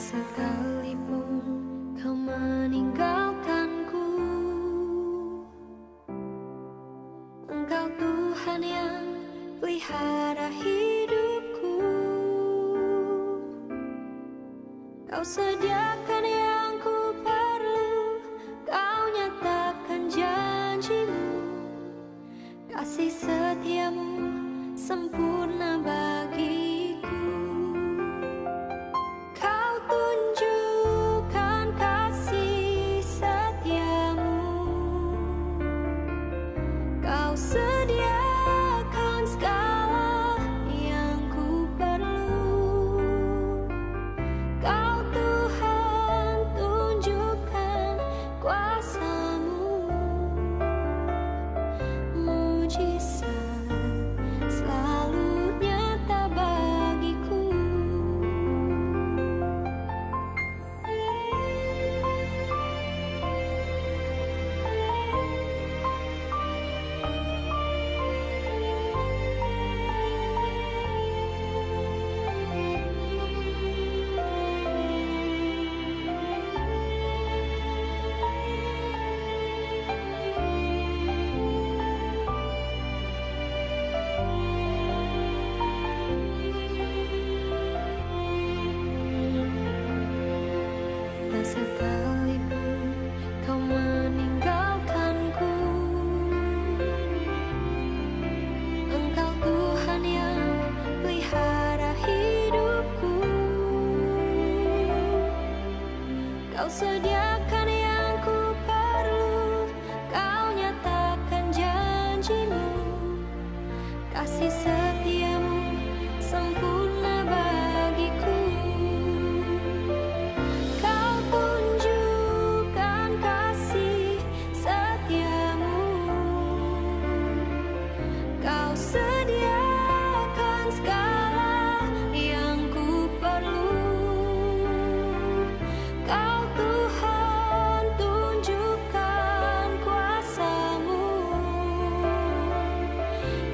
Sekalipun kau meninggalkanku, Engkau Tuhan yang pelihara hidupku. Kau sediakan yang ku perlu, Kau nyatakan janjimu. Kasih setiamu sempurna bagiku. Kau tunjukkan kasih setiamu. Kau sediakan segala yang ku perlu. Kau Tuhan tunjukkan kuasa-Mu. Mujizat selalu nyata bagiku. Sekalipun kau meninggalkanku, Engkau Tuhan yang pelihara hidupku. Kau sediakan yang ku perlu, Kau nyatakan janjimu. Kasih setiamu sempurna bagiku. Kau tunjukkan kasih setiamu. Kau sediakan segala yang ku perlu. Kau Tuhan tunjukkan kuasa-Mu.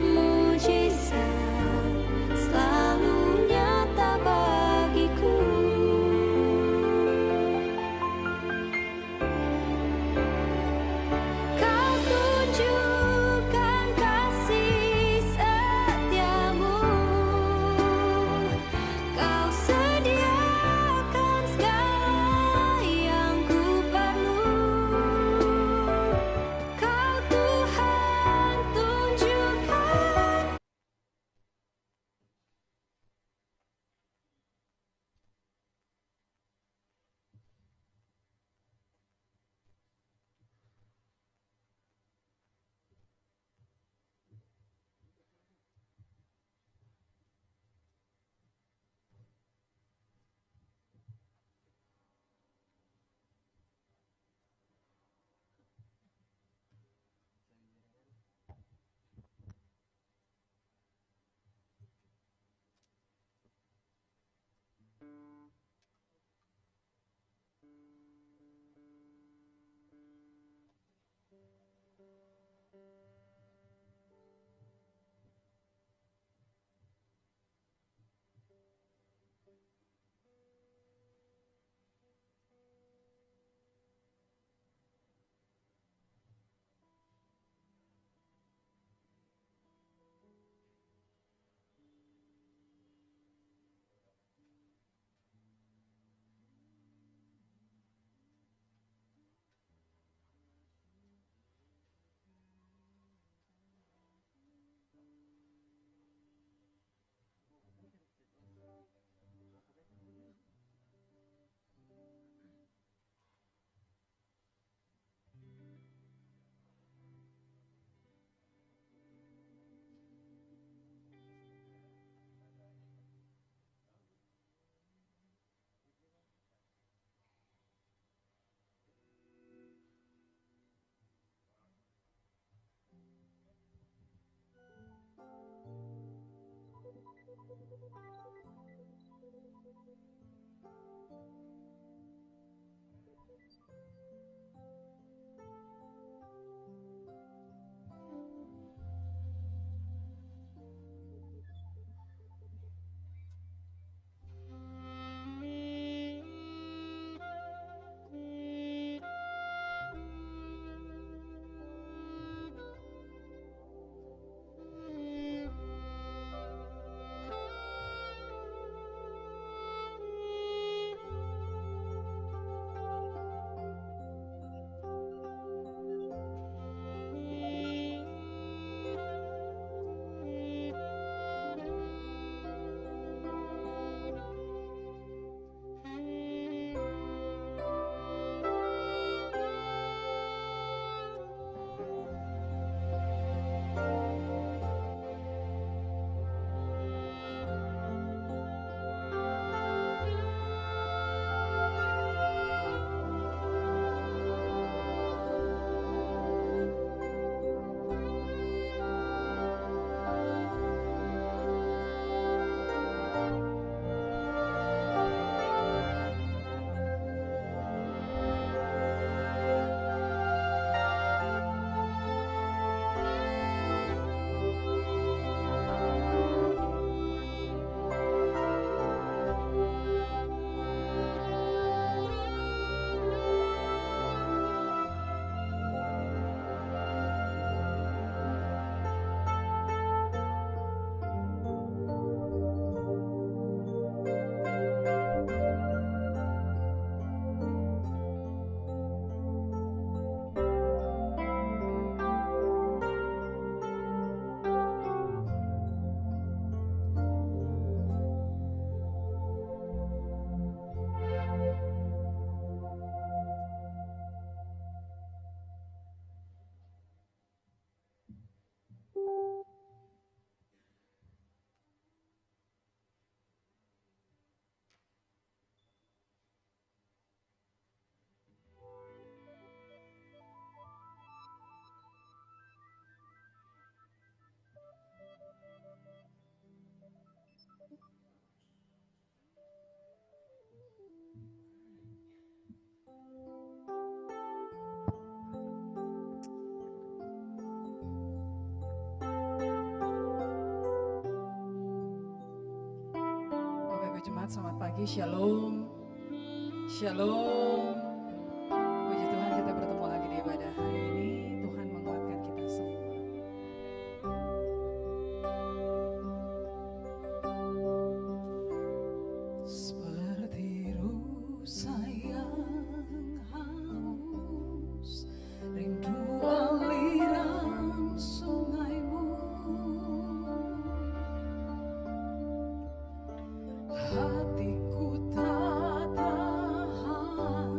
Mujizat selalu nyata bagiku. Kau tunjukkan kasih setiamu. Kau sediakan segala yang ku perlu. Kau Tuhan tunjukkan. Jemaat selamat pagi, Shalom. Shalom. Puji Tuhan kita bertemu lagi di ibadah hari ini. Tuhan menguatkan kita semua. Seperti rusa yang haus, rindu aliran sungaimu. Hatiku tak tahan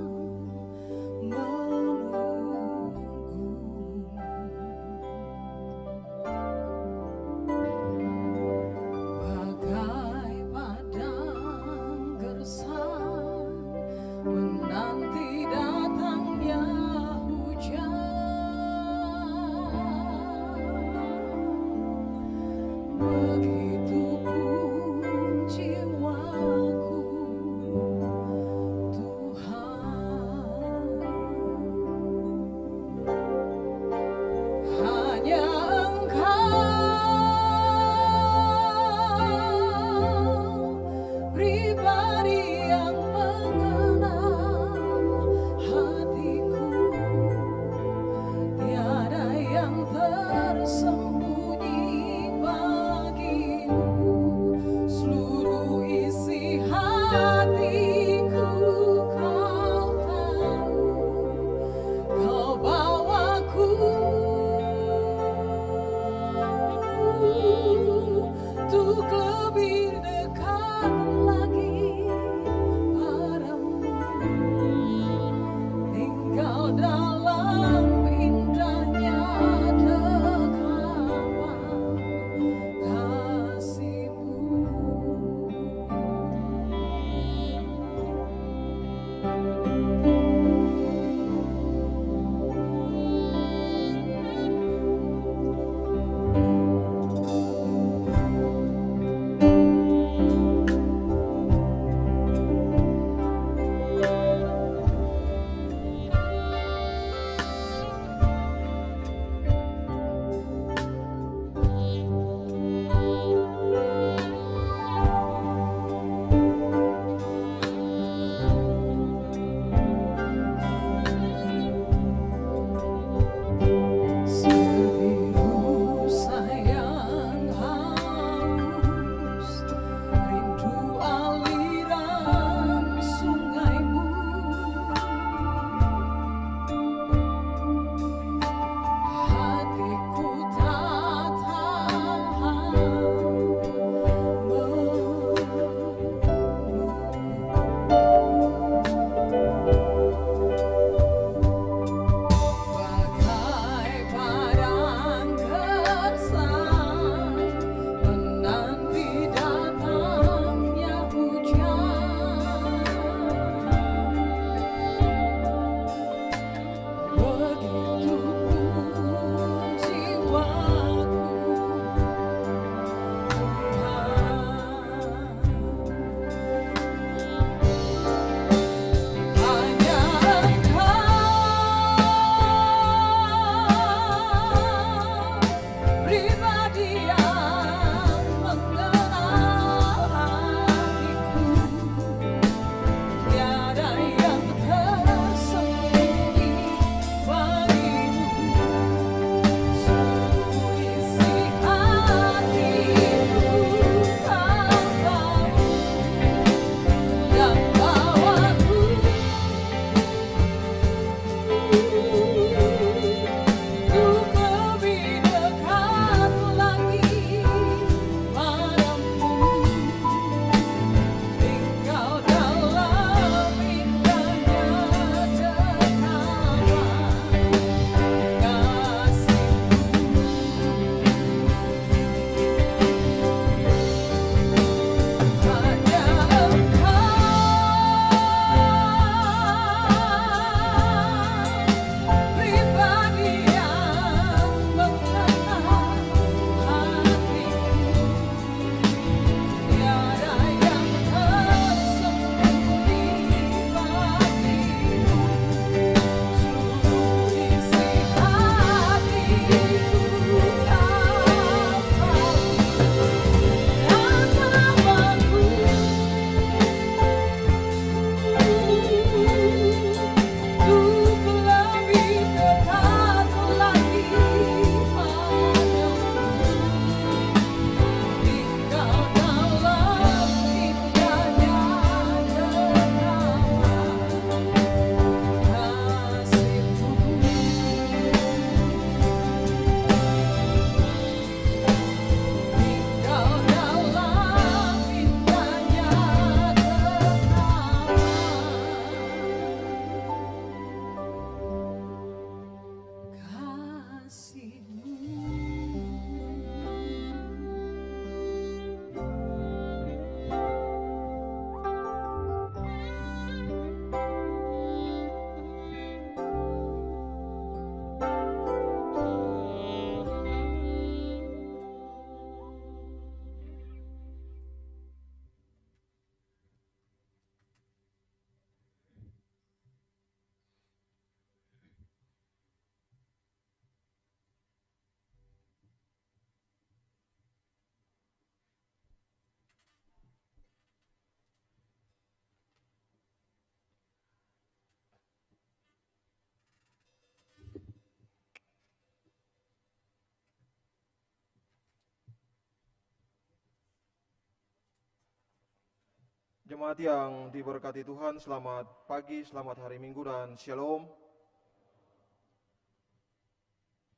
Jemaat yang diberkati Tuhan, selamat pagi, selamat hari Minggu, dan Shalom.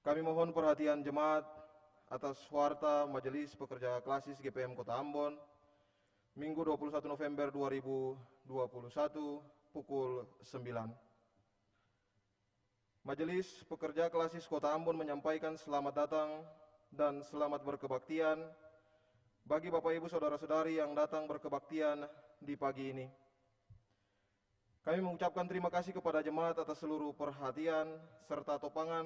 Kami mohon perhatian jemaat atas warta Majelis Pekerja Klasis GPM Kota Ambon, Minggu 21 November 2021, pukul 9. Majelis Pekerja Klasis Kota Ambon menyampaikan selamat datang dan selamat berkebaktian bagi Bapak Ibu Saudara-saudari yang datang berkebaktian di pagi ini. Kami mengucapkan terima kasih kepada jemaat atas seluruh perhatian serta topangan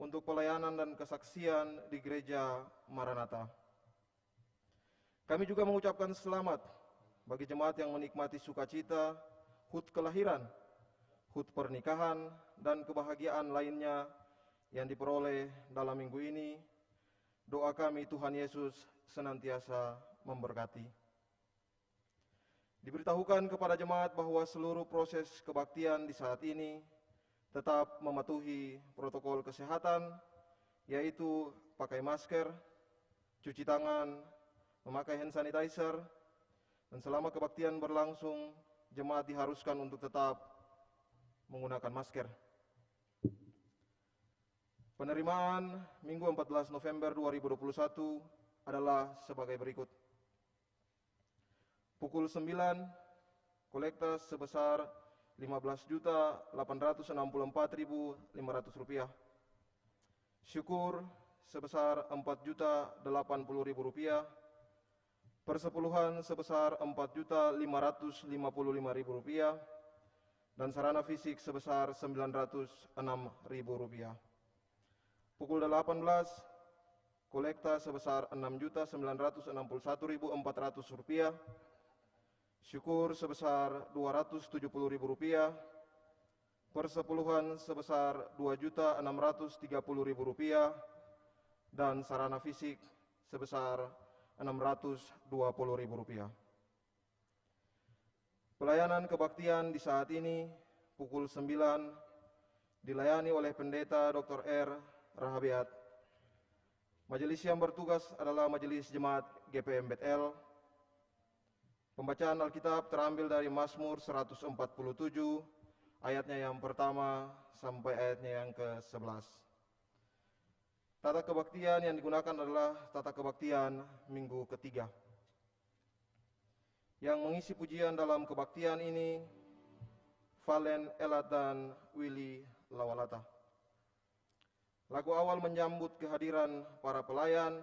untuk pelayanan dan kesaksian di Gereja Maranatha. Kami juga mengucapkan selamat bagi jemaat yang menikmati sukacita, hut kelahiran, hut pernikahan, dan kebahagiaan lainnya yang diperoleh dalam minggu ini. Doa kami Tuhan Yesus senantiasa memberkati. Diberitahukan kepada jemaat bahwa seluruh proses kebaktian di saat ini tetap mematuhi protokol kesehatan, yaitu pakai masker, cuci tangan, memakai hand sanitizer, dan selama kebaktian berlangsung, jemaat diharuskan untuk tetap menggunakan masker. Penerimaan Minggu 14 November 2021 adalah sebagai berikut. Pukul 9, kolekta sebesar Rp15.864.500. Syukur sebesar Rp4.080.000. Persepuluhan sebesar Rp4.555.000. Dan sarana fisik sebesar Rp906.000. Pukul 18, kolekta sebesar Rp6.961.400. Syukur sebesar Rp270.000, persepuluhan sebesar Rp2.630.000, dan sarana fisik sebesar Rp620.000. Pelayanan kebaktian di saat ini pukul 9 dilayani oleh Pendeta Dr. R. Rahabiat. Majelis yang bertugas adalah Majelis Jemaat GPM Betel. Pembacaan Alkitab terambil dari Mazmur 147, ayatnya yang pertama sampai ayatnya yang ke-11. Tata kebaktian yang digunakan adalah tata kebaktian minggu ketiga. Yang mengisi pujian dalam kebaktian ini, Valen Elat dan Willy Lawalata. Lagu awal menyambut kehadiran para pelayan,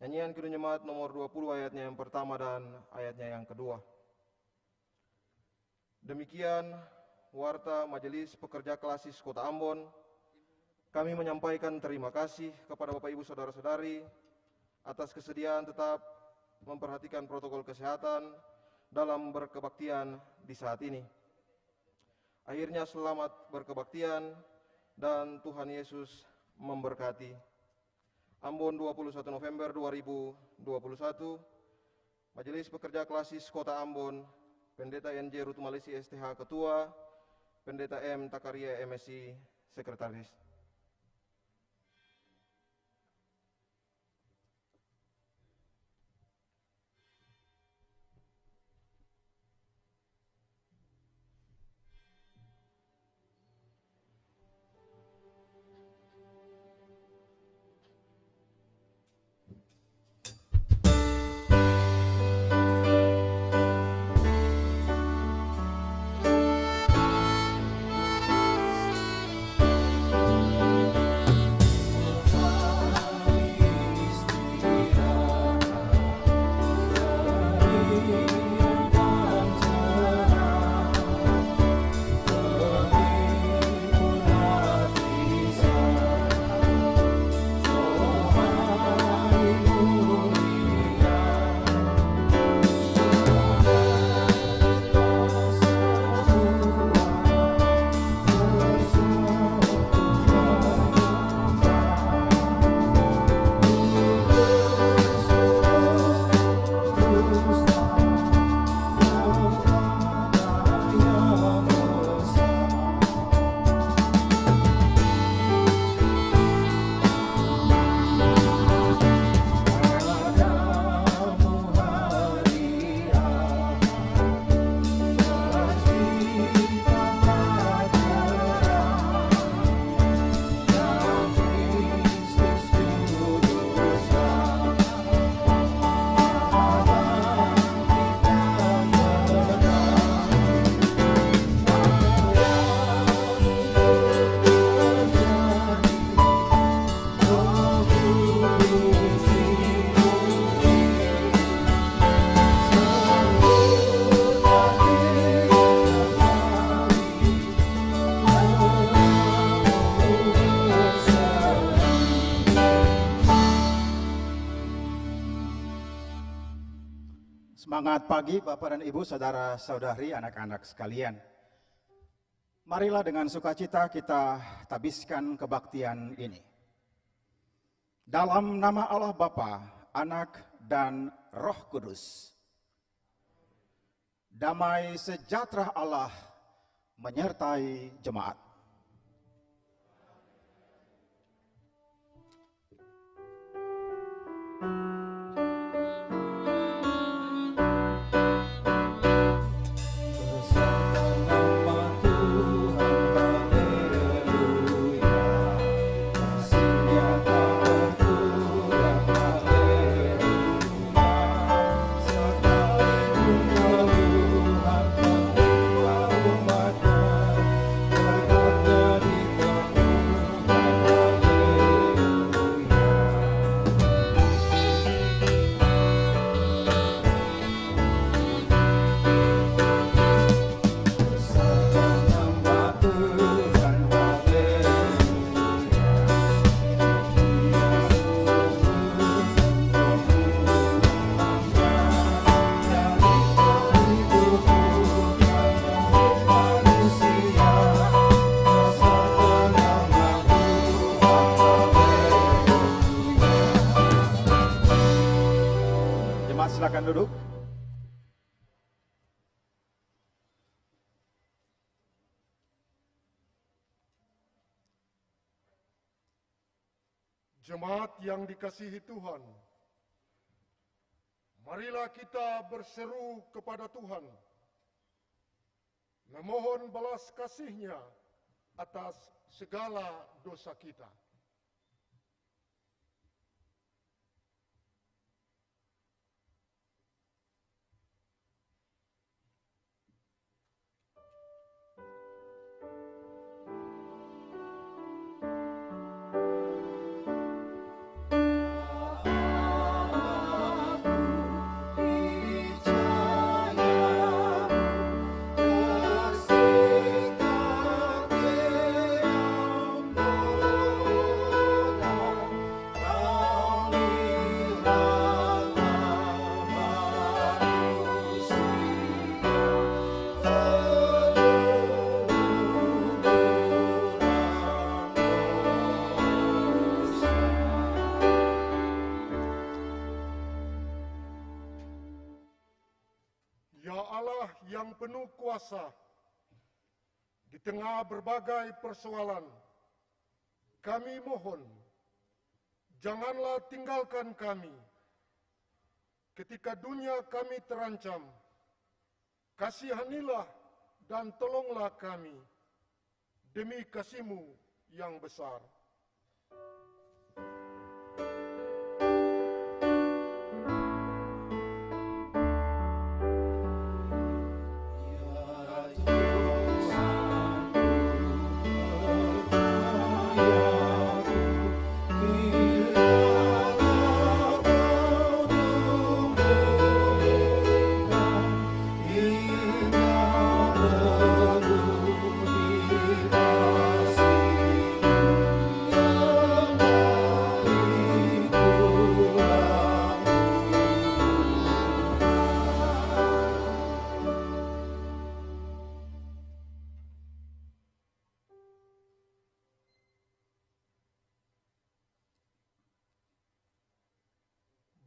nyanyian Kidung Jemaat nomor 20 ayatnya yang pertama dan ayatnya yang kedua. Demikian warta Majelis Pekerja Klasis Kota Ambon. Kami menyampaikan terima kasih kepada Bapak Ibu Saudara-saudari atas kesediaan tetap memperhatikan protokol kesehatan dalam berkebaktian di saat ini. Akhirnya selamat berkebaktian dan Tuhan Yesus memberkati. Ambon 21 November 2021, Majelis Pekerja Klasis Kota Ambon, Pendeta NJ Rutumalisi STH Ketua, Pendeta M. Takaria MSI Sekretaris. Semangat pagi Bapak dan Ibu, saudara-saudari, anak-anak sekalian. Marilah dengan sukacita kita tabiskan kebaktian ini. Dalam nama Allah Bapa, Anak, dan Roh Kudus. Damai sejahtera Allah menyertai jemaat. Silakan duduk. Jemaat yang dikasihi Tuhan, marilah kita berseru kepada Tuhan, memohon balas kasih-Nya atas segala dosa kita. Yang penuh kuasa, di tengah berbagai persoalan, kami mohon, janganlah tinggalkan kami. Ketika dunia kami terancam, kasihanilah dan tolonglah kami, demi kasih-Mu yang besar.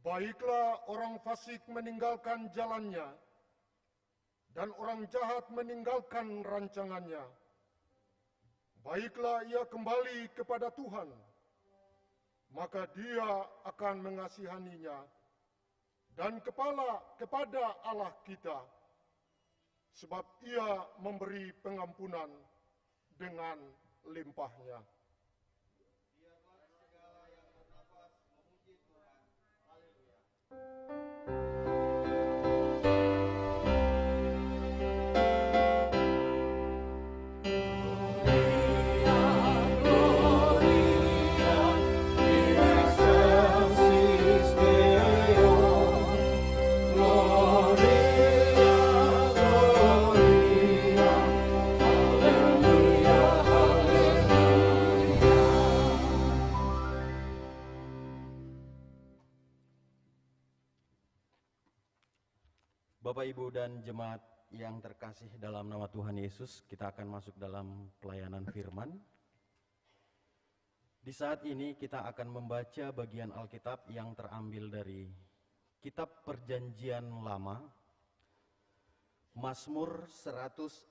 Baiklah orang fasik meninggalkan jalannya, dan orang jahat meninggalkan rancangannya. Baiklah ia kembali kepada Tuhan, maka Dia akan mengasihaninya, dan kepada Allah kita, sebab Ia memberi pengampunan dengan limpahnya. Haleluya, haleluya. Bapak, Ibu, dan jemaat yang terkasih dalam nama Tuhan Yesus, kita akan masuk dalam pelayanan firman. Di saat ini kita akan membaca bagian Alkitab yang terambil dari Kitab Perjanjian Lama, Mazmur 147,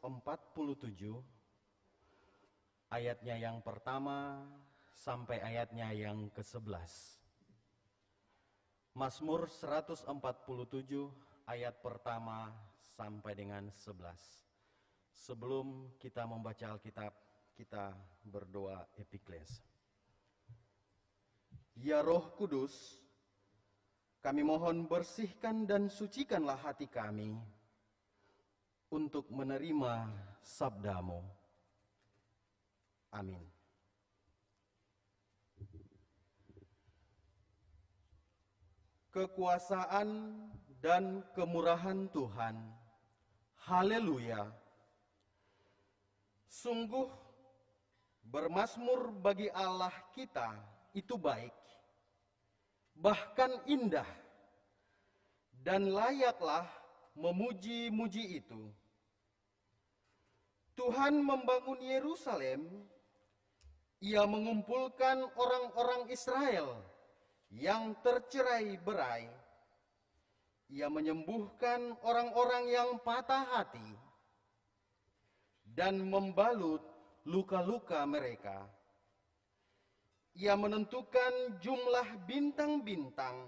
ayatnya yang pertama sampai ayatnya yang ke-11. Mazmur 147 ayat pertama sampai dengan 11. Sebelum kita membaca Alkitab, kita berdoa epikles. Ya Roh Kudus, kami mohon bersihkan dan sucikanlah hati kami untuk menerima sabda-Mu. Amin. Kekuasaan dan kemurahan Tuhan, haleluya. Sungguh bermazmur bagi Allah kita itu baik, bahkan indah, dan layaklah memuji-muji itu. Tuhan membangun Yerusalem, Ia mengumpulkan orang-orang Israel yang tercerai-berai. Ia menyembuhkan orang-orang yang patah hati dan membalut luka-luka mereka. Ia menentukan jumlah bintang-bintang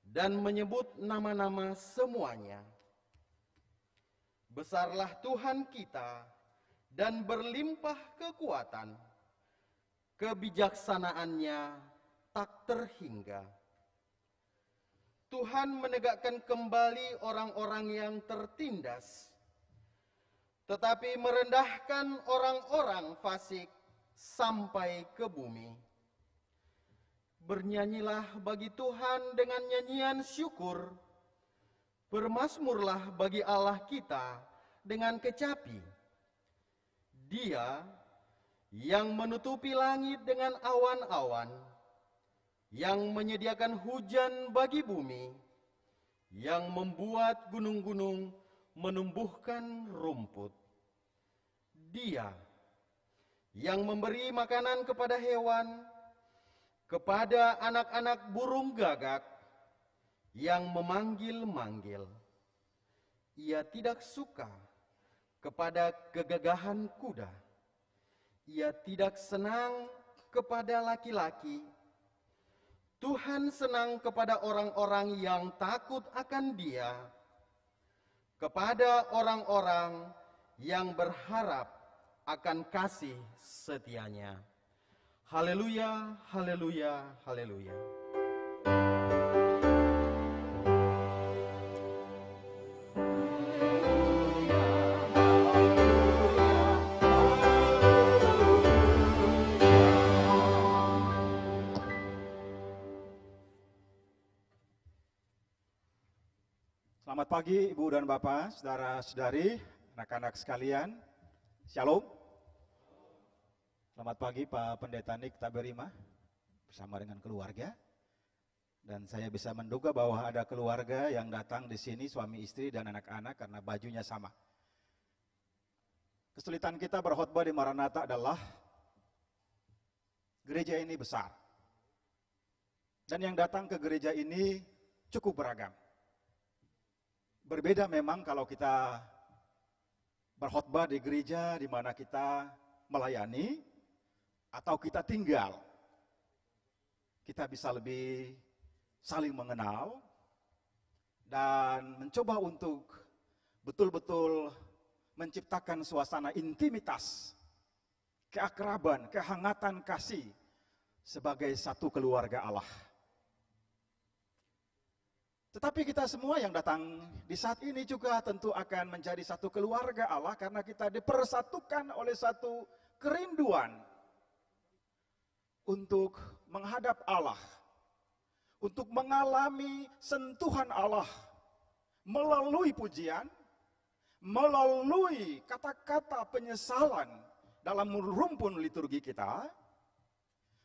dan menyebut nama-nama semuanya. Besarlah Tuhan kita dan berlimpah kekuatan, kebijaksanaannya tak terhingga. Tuhan menegakkan kembali orang-orang yang tertindas, tetapi merendahkan orang-orang fasik sampai ke bumi. Bernyanyilah bagi Tuhan dengan nyanyian syukur. Bermazmurlah bagi Allah kita dengan kecapi. Dia yang menutupi langit dengan awan-awan, yang menyediakan hujan bagi bumi, yang membuat gunung-gunung menumbuhkan rumput. Dia yang memberi makanan kepada hewan, kepada anak-anak burung gagak, yang memanggil-manggil. Ia tidak suka kepada kegagahan kuda. Ia tidak senang kepada laki-laki. Tuhan senang kepada orang-orang yang takut akan Dia, kepada orang-orang yang berharap akan kasih setianya. Haleluya, haleluya, haleluya. Selamat pagi Ibu dan Bapak, saudara-saudari, anak-anak sekalian. Shalom. Selamat pagi Pak Pendeta Nik Taberima bersama dengan keluarga. Dan saya bisa menduga bahwa ada keluarga yang datang di sini, suami istri dan anak-anak, karena bajunya sama. Kesulitan kita berkhotbah di Maranatha adalah gereja ini besar. Dan yang datang ke gereja ini cukup beragam. Berbeda memang kalau kita berkhotbah di gereja di mana kita melayani atau kita tinggal. Kita bisa lebih saling mengenal dan mencoba untuk betul-betul menciptakan suasana intimitas, keakraban, kehangatan kasih sebagai satu keluarga Allah. Tetapi kita semua yang datang di saat ini juga tentu akan menjadi satu keluarga Allah karena kita dipersatukan oleh satu kerinduan untuk menghadap Allah, untuk mengalami sentuhan Allah melalui pujian, melalui kata-kata penyesalan dalam rumpun liturgi kita,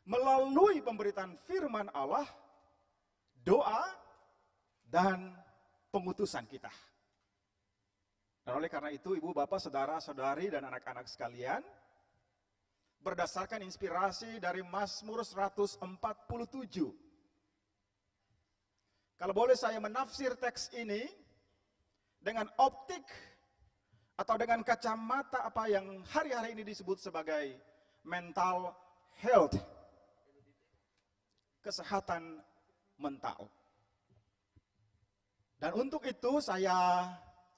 melalui pemberitaan firman Allah, doa, dan pengutusan kita. Dan oleh karena itu, ibu, bapak, saudara, saudari, dan anak-anak sekalian, berdasarkan inspirasi dari Mazmur 147. Kalau boleh saya menafsir teks ini dengan optik atau dengan kacamata apa yang hari-hari ini disebut sebagai mental health, kesehatan mental. Dan untuk itu saya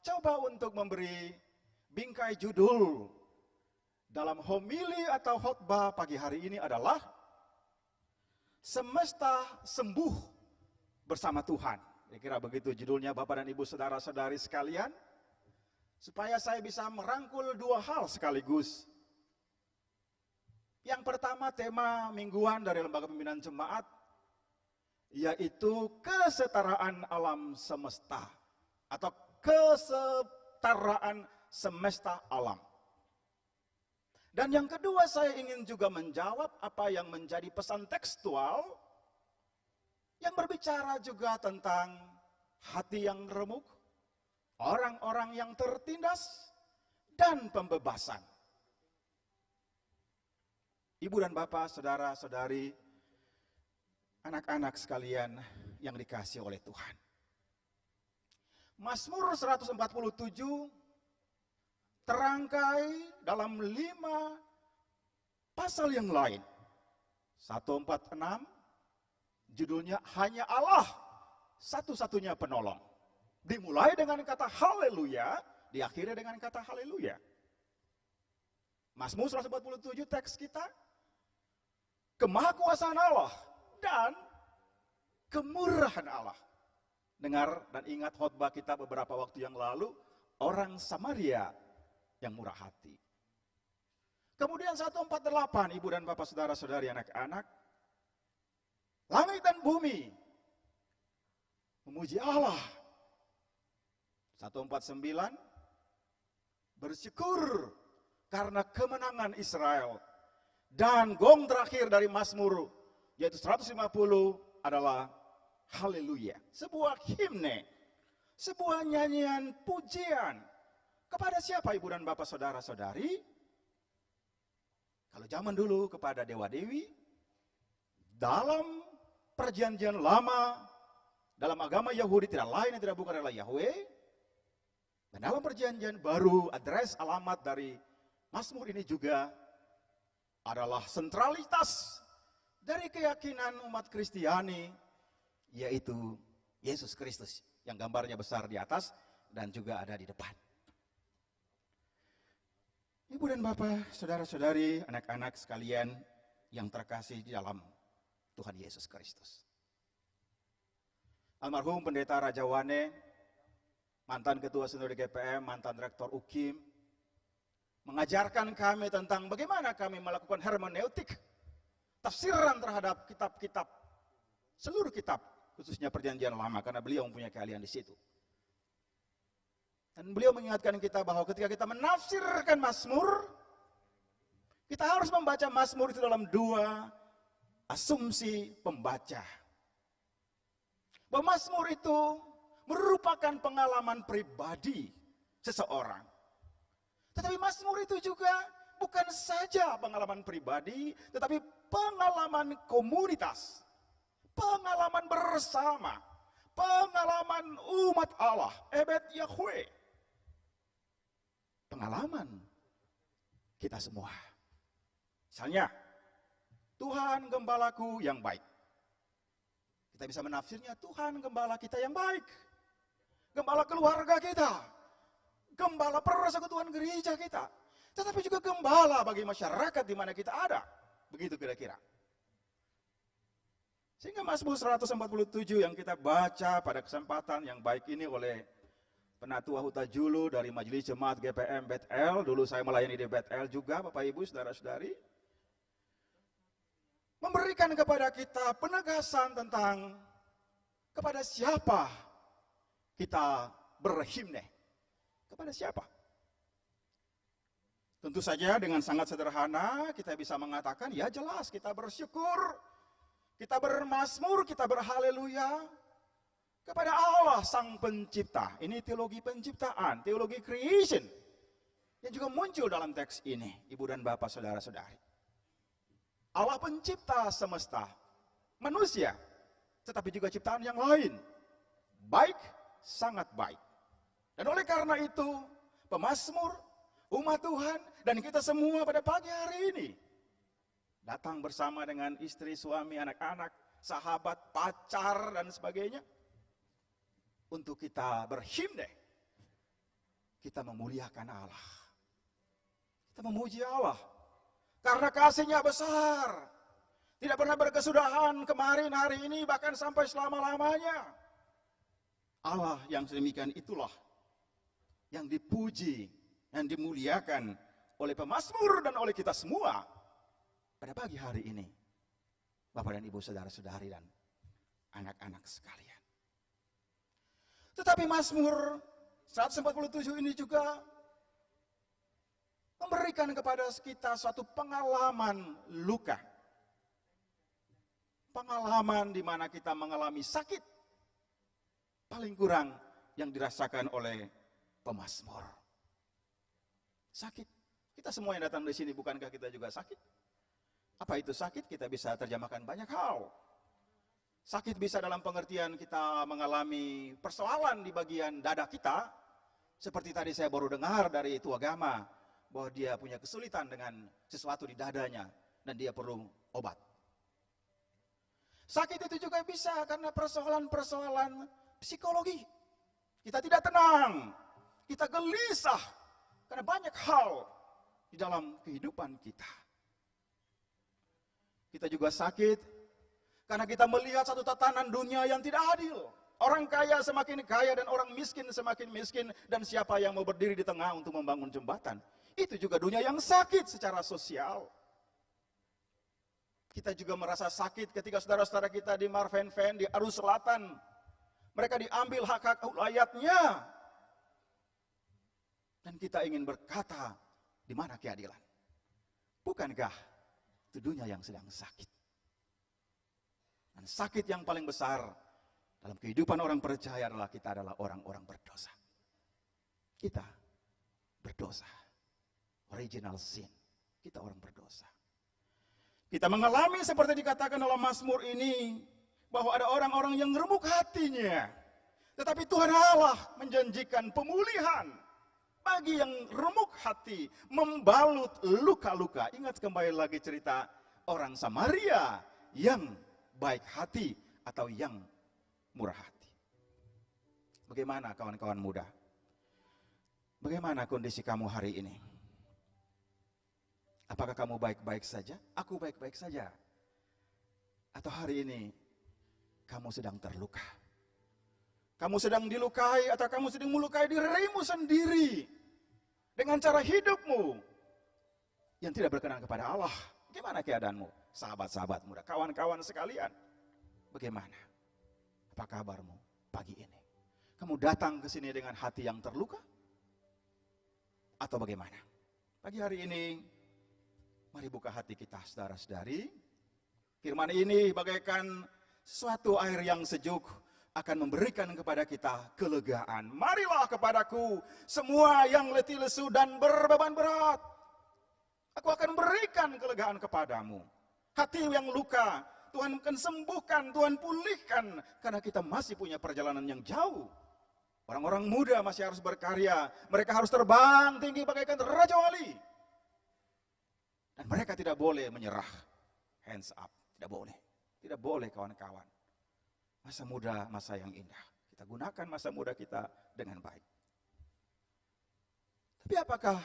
coba untuk memberi bingkai judul dalam homili atau khotbah pagi hari ini adalah Semesta Sembuh Bersama Tuhan. Kira-kira begitu judulnya Bapak dan Ibu saudara-saudari sekalian. Supaya saya bisa merangkul dua hal sekaligus. Yang pertama, tema mingguan dari Lembaga Pembinaan Jemaat, yaitu kesetaraan alam semesta atau kesetaraan semesta alam. Dan yang kedua, saya ingin juga menjawab apa yang menjadi pesan tekstual yang berbicara juga tentang hati yang remuk, orang-orang yang tertindas, dan pembebasan. Ibu dan bapak, saudara-saudari, anak-anak sekalian yang dikasihi oleh Tuhan. Mazmur 147 terangkai dalam 5 pasal yang lain. 146 judulnya Hanya Allah Satu-satunya Penolong. Dimulai dengan kata haleluya, diakhiri dengan kata haleluya. Mazmur 147 teks kita, kemahakuasaan Allah dan kemurahan Allah. Dengar dan ingat khotbah kita beberapa waktu yang lalu, orang Samaria yang murah hati. Kemudian 148, ibu dan bapak, saudara-saudari, anak-anak, langit dan bumi memuji Allah. 149, bersyukur karena kemenangan Israel. Dan gong terakhir dari Mazmur, yaitu 150, adalah haleluya. Sebuah himne, sebuah nyanyian pujian. Kepada siapa ibu dan bapak, saudara-saudari? Kalau zaman dulu kepada dewa-dewi, dalam perjanjian lama, dalam agama Yahudi tidak lain yang tidak bukan adalah Yahweh. Dan dalam perjanjian baru, adres alamat dari Mazmur ini juga adalah sentralitas dari keyakinan umat Kristiani, yaitu Yesus Kristus yang gambarnya besar di atas dan juga ada di depan. Ibu dan bapak, saudara-saudari, anak-anak sekalian yang terkasih di dalam Tuhan Yesus Kristus. Almarhum Pendeta Raja Wane, mantan Ketua Sinode GPM, mantan Rektor UKIM, mengajarkan kami tentang bagaimana kami melakukan hermeneutik, tafsiran terhadap kitab-kitab, seluruh kitab, khususnya Perjanjian Lama, karena beliau mempunyai keahlian di situ. Dan beliau mengingatkan kita bahwa ketika kita menafsirkan Mazmur, kita harus membaca Mazmur itu dalam 2 asumsi pembaca. Bahwa Mazmur itu merupakan pengalaman pribadi seseorang. Tetapi Mazmur itu juga bukan saja pengalaman pribadi, tetapi pengalaman komunitas, pengalaman bersama, pengalaman umat Allah, ebed Yahweh. Pengalaman kita semua. Misalnya, Tuhan gembalaku yang baik. Kita bisa menafsirnya, Tuhan gembala kita yang baik. Gembala keluarga kita. Gembala persekutuan gereja kita. Tetapi juga gembala bagi masyarakat di mana kita ada. Begitu kira-kira. Sehingga Mazmur 147 yang kita baca pada kesempatan yang baik ini oleh Penatua Huta Julu dari Majelis Jemaat GPM Bethel. Dulu saya melayani di Bethel juga, Bapak Ibu, saudara-saudari. Memberikan kepada kita penegasan tentang kepada siapa kita berhimne. Kepada siapa? Tentu saja dengan sangat sederhana kita bisa mengatakan, ya jelas kita bersyukur, kita bermazmur, kita berhaleluya kepada Allah Sang Pencipta. Ini teologi penciptaan, teologi creation yang juga muncul dalam teks ini, Ibu dan Bapak, saudara-saudari. Allah pencipta semesta, manusia, tetapi juga ciptaan yang lain. Baik, sangat baik. Dan oleh karena itu, pemazmur, umat Tuhan, dan kita semua pada pagi hari ini datang bersama dengan istri, suami, anak-anak, sahabat, pacar, dan sebagainya untuk kita berhimne. Kita memuliakan Allah. Kita memuji Allah karena kasih-Nya besar. Tidak pernah berkesudahan, kemarin, hari ini, bahkan sampai selama-lamanya. Allah yang sedemikian itulah yang dipuji, yang dimuliakan oleh pemazmur dan oleh kita semua pada pagi hari ini. Bapak dan Ibu, saudara-saudari, dan anak-anak sekalian. Tetapi Mazmur 147 ini juga memberikan kepada kita suatu pengalaman luka. Pengalaman di mana kita mengalami sakit. Paling kurang yang dirasakan oleh pemazmur. Sakit. Kita semua yang datang di sini, bukankah kita juga sakit? Apa itu sakit? Kita bisa terjemahkan banyak hal. Sakit bisa dalam pengertian kita mengalami persoalan di bagian dada kita. Seperti tadi saya baru dengar dari itu agama, bahwa dia punya kesulitan dengan sesuatu di dadanya dan dia perlu obat. Sakit itu juga bisa karena persoalan-persoalan psikologi. Kita tidak tenang, kita gelisah karena banyak hal di dalam kehidupan kita. Kita juga sakit karena kita melihat satu tatanan dunia yang tidak adil. Orang kaya semakin kaya dan orang miskin semakin miskin. Dan siapa yang mau berdiri di tengah untuk membangun jembatan. Itu juga dunia yang sakit secara sosial. Kita juga merasa sakit ketika saudara-saudara kita di Marvenven, di Arus Selatan. Mereka diambil hak-hak rakyatnya. Dan kita ingin berkata, di mana keadilan? Bukankah itu dunia yang sedang sakit? Dan sakit yang paling besar dalam kehidupan orang percaya adalah kita adalah orang-orang berdosa. Kita berdosa. Original sin. Kita orang berdosa. Kita mengalami seperti dikatakan dalam Mazmur ini, bahwa ada orang-orang yang remuk hatinya. Tetapi Tuhan Allah menjanjikan pemulihan bagi yang remuk hati, membalut luka-luka. Ingat kembali lagi cerita orang Samaria yang baik hati atau yang murah hati. Bagaimana kawan-kawan muda? Bagaimana kondisi kamu hari ini? Apakah kamu baik-baik saja? Aku baik-baik saja. Atau hari ini kamu sedang terluka? Kamu sedang dilukai atau kamu sedang melukai dirimu sendiri dengan cara hidupmu yang tidak berkenan kepada Allah. Bagaimana keadaanmu? Sahabat-sahabat muda, kawan-kawan sekalian. Bagaimana? Apa kabarmu pagi ini? Kamu datang ke sini dengan hati yang terluka? Atau bagaimana? Pagi hari ini, mari buka hati kita, saudara-saudari. Firman ini bagaikan suatu air yang sejuk akan memberikan kepada kita kelegaan. Marilah kepadaku semua yang letih lesu dan berbeban berat. Aku akan berikan kelegaan kepadamu. Hati yang luka, Tuhan akan sembuhkan, Tuhan pulihkan. Karena kita masih punya perjalanan yang jauh. Orang-orang muda masih harus berkarya. Mereka harus terbang tinggi bagaikan Raja Wali. Dan mereka tidak boleh menyerah. Hands up, tidak boleh. Tidak boleh kawan-kawan. Masa muda, masa yang indah. Kita gunakan masa muda kita dengan baik. Tapi apakah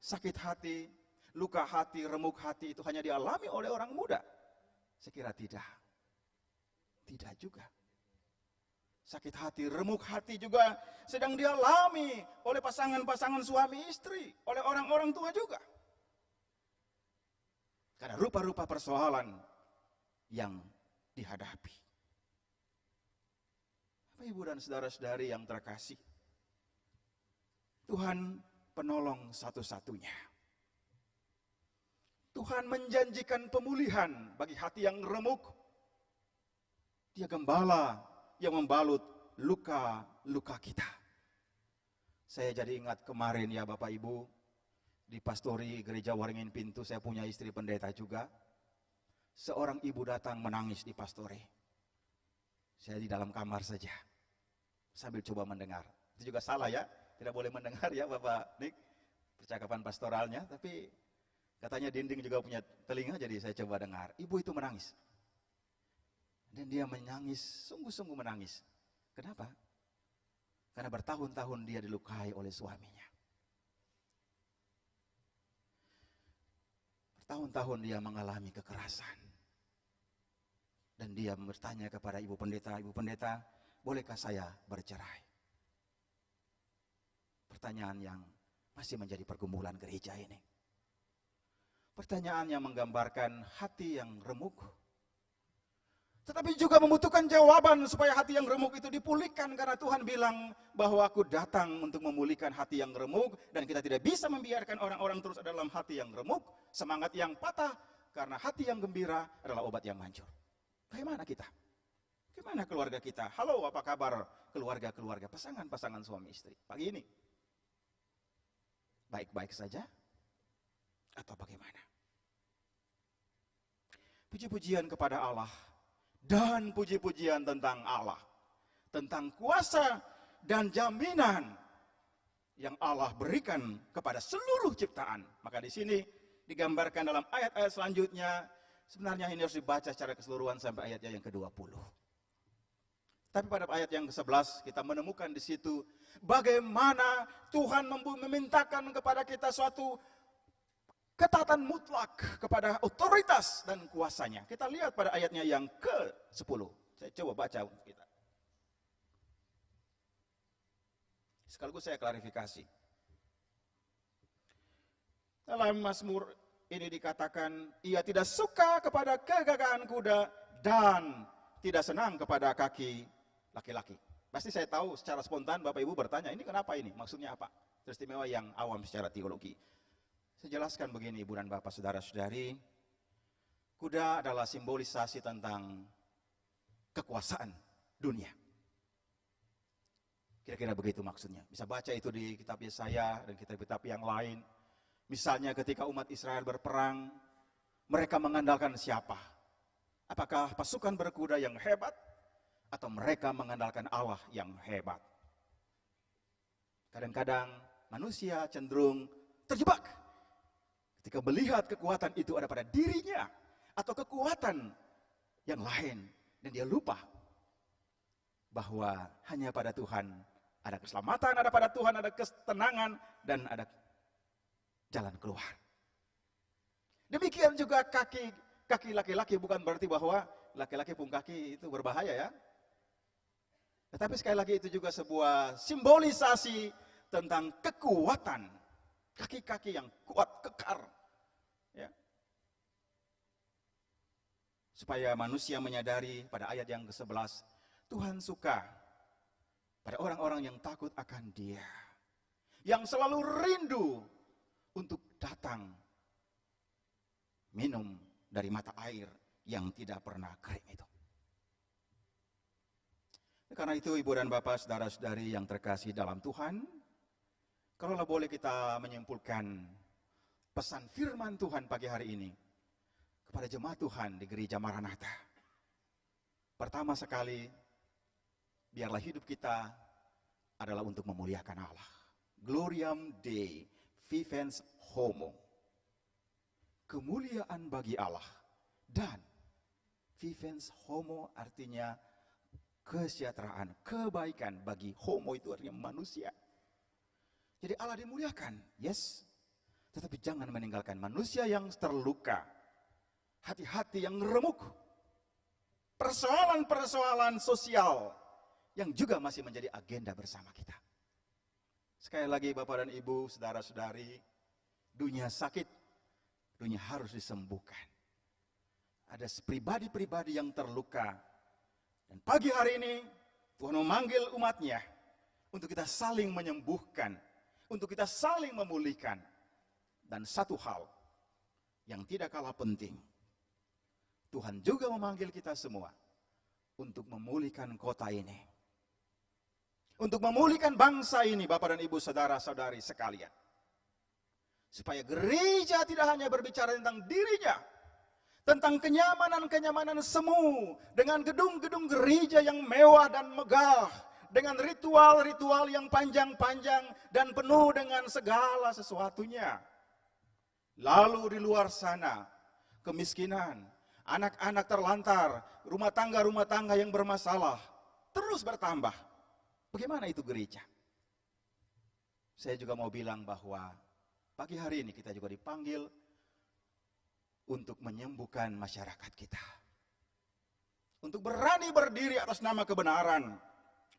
sakit hati, luka hati, remuk hati itu hanya dialami oleh orang muda? Saya kira tidak. Tidak juga. Sakit hati, remuk hati juga sedang dialami oleh pasangan-pasangan suami istri, oleh orang-orang tua juga. Karena rupa-rupa persoalan yang dihadapi. Bapak, Ibu dan saudara-saudari yang terkasih, Tuhan penolong satu-satunya. Tuhan menjanjikan pemulihan bagi hati yang remuk. Dia gembala yang membalut luka-luka kita. Saya jadi ingat kemarin ya Bapak Ibu, di pastori gereja Waringin Pintu, saya punya istri pendeta juga. Seorang ibu datang menangis di pastori. Saya di dalam kamar saja, sambil coba mendengar. Itu juga salah ya, tidak boleh mendengar ya Bapak Nick, percakapan pastoralnya. Tapi katanya dinding juga punya telinga, jadi saya coba dengar. Ibu itu menangis. Dan dia menangis, sungguh-sungguh menangis. Kenapa? Karena bertahun-tahun dia dilukai oleh suaminya. Bertahun-tahun dia mengalami kekerasan. Dan dia bertanya kepada Ibu Pendeta, bolehkah saya bercerai? Pertanyaan yang masih menjadi pergumulan gereja ini. Pertanyaan yang menggambarkan hati yang remuk, tetapi juga membutuhkan jawaban supaya hati yang remuk itu dipulihkan, karena Tuhan bilang bahwa aku datang untuk memulihkan hati yang remuk, dan kita tidak bisa membiarkan orang-orang terus dalam hati yang remuk, semangat yang patah, karena hati yang gembira adalah obat yang manjur. Bagaimana kita? Bagaimana keluarga kita? Halo, apa kabar keluarga-keluarga, pasangan-pasangan suami istri pagi ini? Baik-baik saja? Atau bagaimana? Puji-pujian kepada Allah, dan puji-pujian tentang Allah, tentang kuasa dan jaminan yang Allah berikan kepada seluruh ciptaan. Maka di sini digambarkan dalam ayat-ayat selanjutnya, sebenarnya ini harus dibaca secara keseluruhan sampai ayatnya yang ke-20. Tapi pada ayat yang ke-11 kita menemukan di situ bagaimana Tuhan memintakan kepada kita suatu ketaatan mutlak kepada otoritas dan kuasanya. Kita lihat pada ayatnya yang ke-10. Saya coba baca untuk kita. Sekaligus saya klarifikasi. Dalam Mazmur ini dikatakan, ia tidak suka kepada kegagahan kuda dan tidak senang kepada kaki laki-laki. Pasti saya tahu secara spontan Bapak Ibu bertanya, ini kenapa ini? Maksudnya apa? Teristimewa yang awam secara teologi. Saya jelaskan begini, Ibu dan Bapak, Saudara-saudari, kuda adalah simbolisasi tentang kekuasaan dunia. Kira-kira begitu maksudnya. Bisa baca itu di kitab Yesaya dan kitab-kitab yang lain. Misalnya ketika umat Israel berperang, mereka mengandalkan siapa? Apakah pasukan berkuda yang hebat? Atau mereka mengandalkan Allah yang hebat? Kadang-kadang manusia cenderung terjebak ketika melihat kekuatan itu ada pada dirinya atau kekuatan yang lain, dan dia lupa bahwa hanya pada Tuhan ada keselamatan, ada pada Tuhan ada ketenangan, dan ada jalan keluar. Demikian juga kaki laki-laki, bukan berarti bahwa laki-laki pun kaki itu berbahaya ya. Tetapi sekali lagi itu juga sebuah simbolisasi tentang kekuatan. Kaki-kaki yang kuat, kekar. Ya. Supaya manusia menyadari pada ayat yang ke-11, Tuhan suka pada orang-orang yang takut akan Dia. Yang selalu rindu untuk datang minum dari mata air yang tidak pernah kering itu. Karena itu Ibu dan Bapak, Saudara-saudari yang terkasih dalam Tuhan, kalau boleh kita menyimpulkan pesan firman Tuhan pagi hari ini kepada jemaat Tuhan di gereja Maranatha. Pertama sekali, biarlah hidup kita adalah untuk memuliakan Allah. Gloriam Dei, vivens homo. Kemuliaan bagi Allah. Dan vivens homo artinya kesejahteraan, kebaikan bagi homo, itu artinya manusia. Jadi Allah dimuliakan, yes. Tetapi jangan meninggalkan manusia yang terluka. Hati-hati yang remuk. Persoalan-persoalan sosial yang juga masih menjadi agenda bersama kita. Sekali lagi Bapak dan Ibu, Saudara-saudari, dunia sakit, dunia harus disembuhkan. Ada pribadi-pribadi yang terluka. Dan pagi hari ini Tuhan memanggil umatnya untuk kita saling menyembuhkan, untuk kita saling memulihkan. Dan satu hal yang tidak kalah penting, Tuhan juga memanggil kita semua untuk memulihkan kota ini. Untuk memulihkan bangsa ini, Bapak dan Ibu, saudara-saudari sekalian. Supaya gereja tidak hanya berbicara tentang dirinya, tentang kenyamanan-kenyamanan semu, dengan gedung-gedung gereja yang mewah dan megah, dengan ritual-ritual yang panjang-panjang dan penuh dengan segala sesuatunya. Lalu di luar sana, kemiskinan, anak-anak terlantar, rumah tangga yang bermasalah, terus bertambah. Bagaimana itu gereja? Saya juga mau bilang bahwa pagi hari ini kita juga dipanggil untuk menyembuhkan masyarakat kita. Untuk berani berdiri atas nama kebenaran,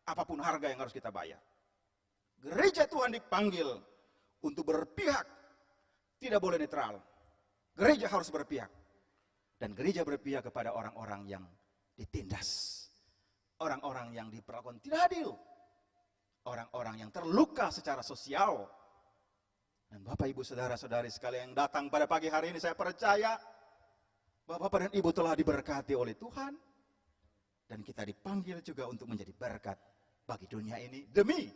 apapun harga yang harus kita bayar. Gereja Tuhan dipanggil untuk berpihak, tidak boleh netral. Gereja harus berpihak. Dan gereja berpihak kepada orang-orang yang ditindas. Orang-orang yang diperlakukan tidak adil. Orang-orang yang terluka secara sosial. Dan Bapak, Ibu, saudara-saudari sekalian yang datang pada pagi hari ini, saya percaya bahwa Bapak dan Ibu telah diberkati oleh Tuhan. Dan kita dipanggil juga untuk menjadi berkat bagi dunia ini demi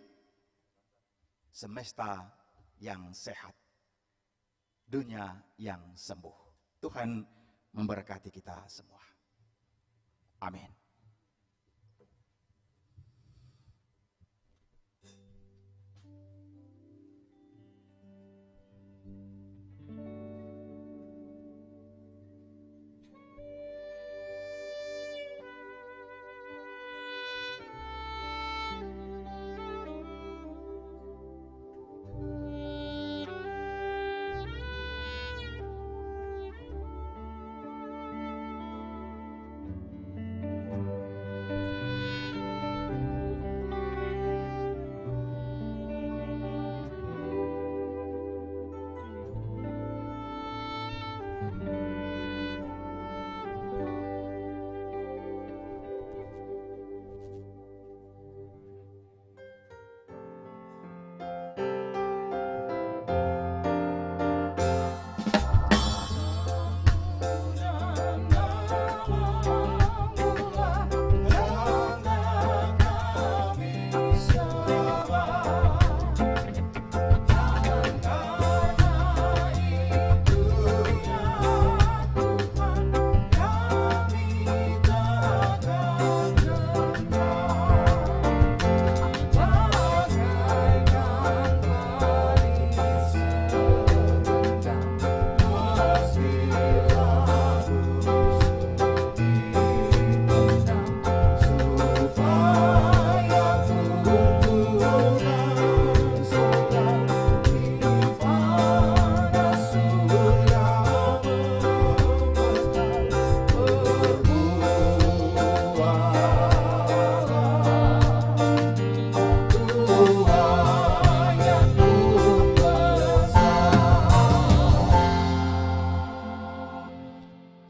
semesta yang sehat. Dunia yang sembuh. Tuhan memberkati kita semua. Amin.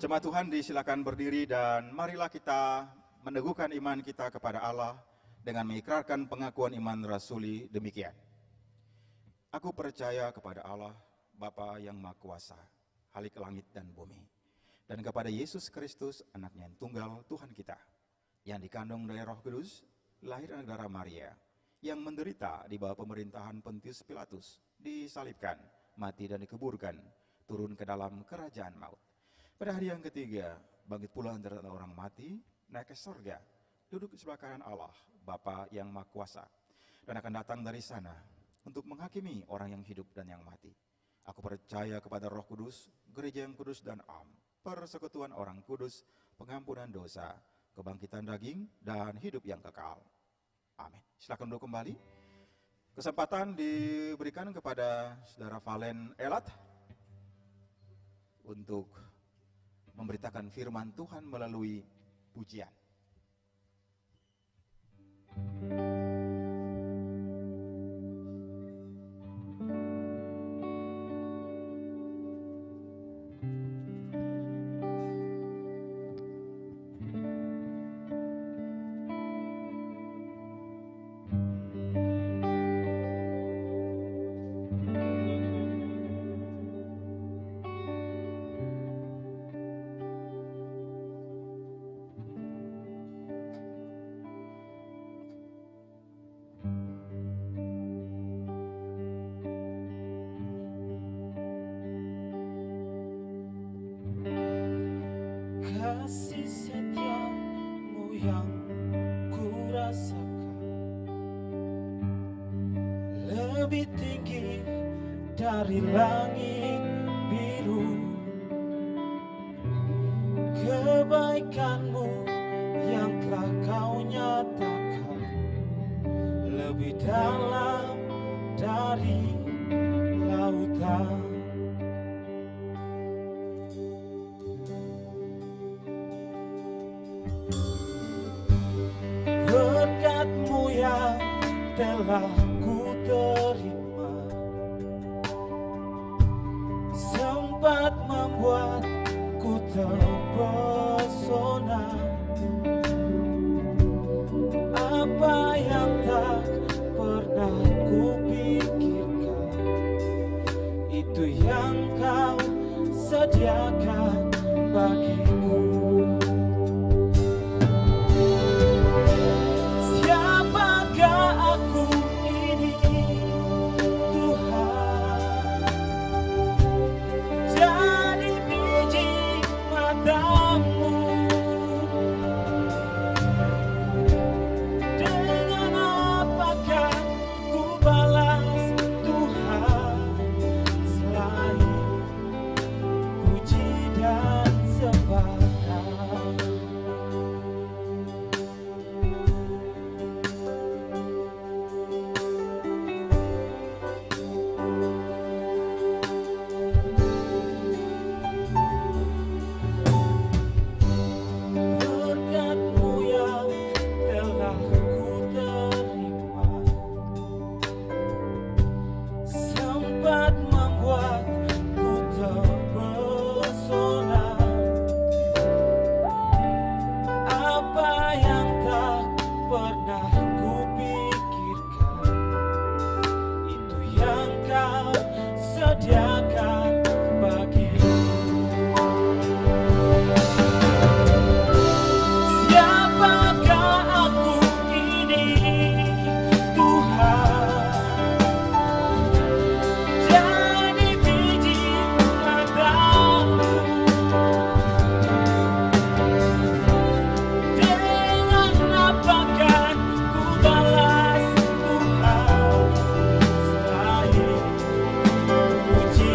Jemaat Tuhan disilakan berdiri dan marilah kita meneguhkan iman kita kepada Allah dengan mengikrarkan pengakuan iman rasuli demikian. Aku percaya kepada Allah, Bapa yang Maha Kuasa, Khalik langit dan bumi, dan kepada Yesus Kristus, anaknya yang tunggal Tuhan kita, yang dikandung dari Roh Kudus, lahir dari darah Maria, yang menderita di bawah pemerintahan Pontius Pilatus, disalibkan, mati dan dikuburkan, turun ke dalam kerajaan maut. Pada hari yang ketiga, bangkit pula antara orang mati, naik ke sorga, duduk di sebelah kanan Allah, Bapa yang Maha Kuasa, dan akan datang dari sana untuk menghakimi orang yang hidup dan yang mati. Aku percaya kepada Roh Kudus, gereja yang kudus dan am, persekutuan orang kudus, pengampunan dosa, kebangkitan daging, dan hidup yang kekal. Amin. Silakan duduk kembali. Kesempatan diberikan kepada Saudara Valen Elat untuk memberitakan firman Tuhan melalui pujian. kasih setiamu yang ku rasakan lebih tinggi dari langit biru. Kebaikanmu yang telah kau nyatakan lebih dalam dari lautan. Berkat-Mu yang telah ku terima sempat membuatku terpesona. Apa yang tak pernah ku pikirkan, itu yang kau sediakan bagiku. Siapakah aku ini, Tuhan? Jadi biji mata-Mu. Dengan apakah ku balas Tuhan selain puji dan sembah? Berkat-Mu yang telah ku terima sempat membuatku terpesona. Apa yang tak pernah ku pikirkan, itu yang kau sediakan bagiku. Siapakah aku ini, Tuhan? Jadi biji mata-Mu. Dengan apakah ku balas Tuhan selain puji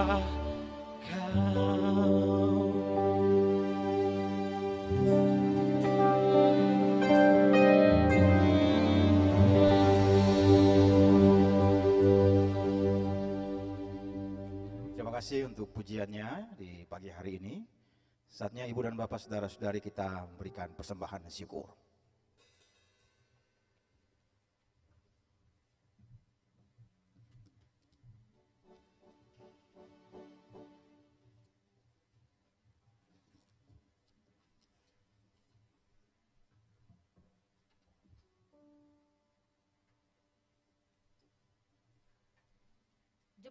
Kau. Terima kasih untuk pujiannya di pagi hari ini. Saatnya Ibu dan Bapak saudara-saudari kita memberikan persembahan syukur.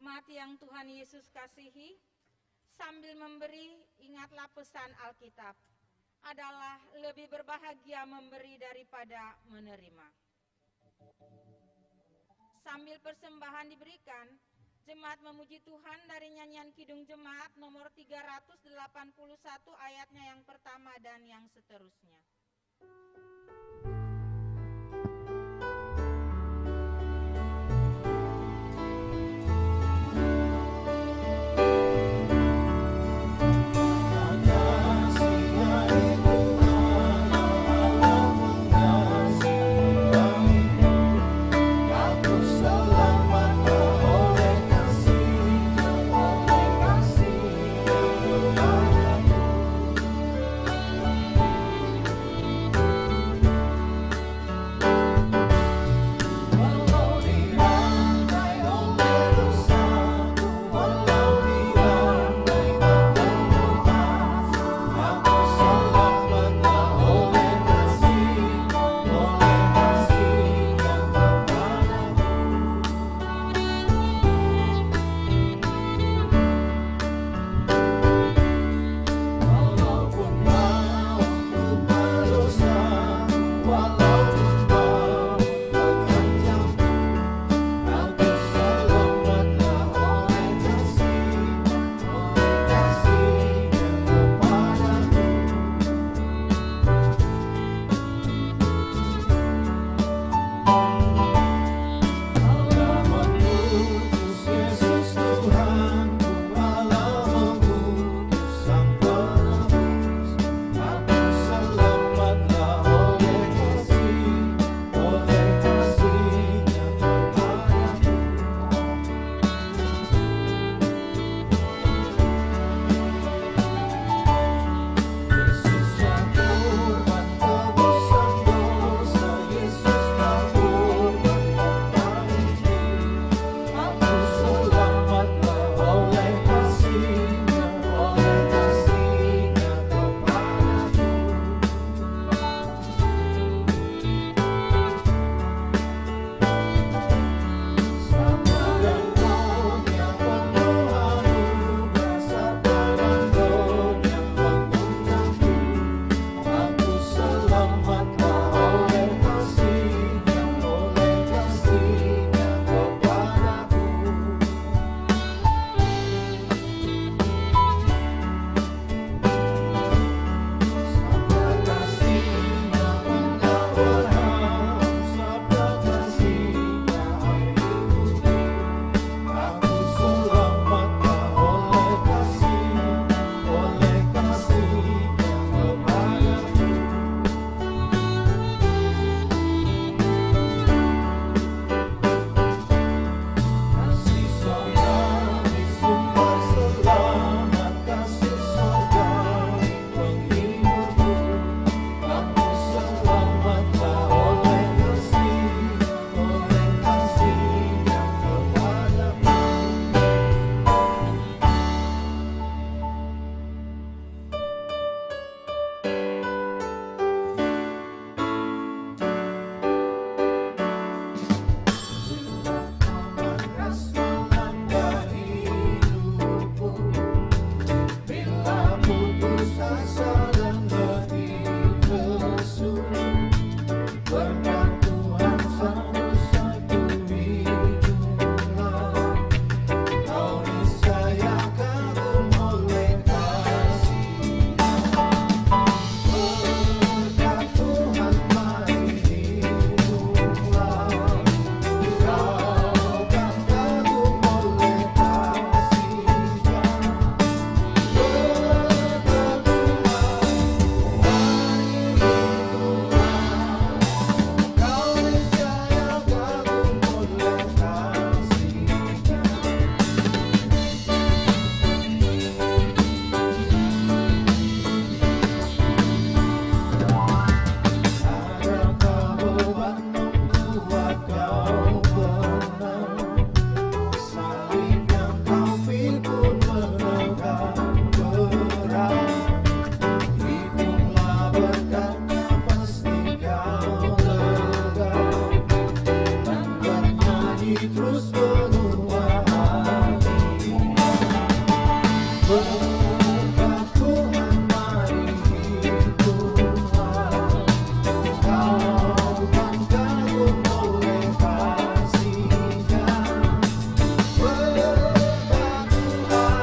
Jemaat yang Tuhan Yesus kasihi, sambil memberi, ingatlah pesan Alkitab, adalah lebih berbahagia memberi daripada menerima. Sambil persembahan diberikan, jemaat memuji Tuhan dari nyanyian Kidung Jemaat nomor 381 ayatnya yang pertama dan yang seterusnya. Berkat Tuhan mari Tuhan, kau kan kagum oleh kasih-Nya. Berkat Tuhan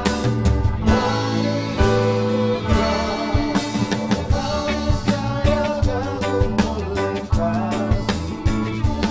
mari Tuhan, kau saya kagum oleh kasih-Nya.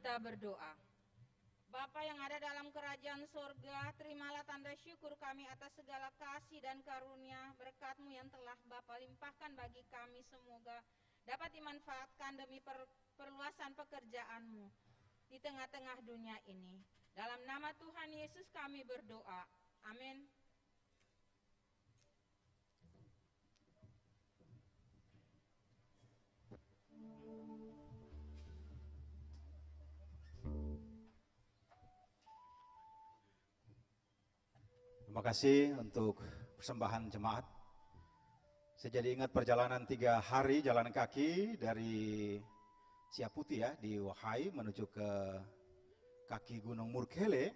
kita berdoa. Bapa yang ada dalam kerajaan sorga, terimalah tanda syukur kami atas segala kasih dan karunia berkat-Mu yang telah Bapa limpahkan bagi kami, semoga dapat dimanfaatkan demi perluasan pekerjaan-Mu di tengah-tengah dunia ini. Dalam nama Tuhan Yesus kami berdoa. Amin. Terima kasih untuk persembahan jemaat. Saya jadi ingat perjalanan 3 hari jalan kaki dari Siaputi ya, di Wahai menuju ke kaki Gunung Murkele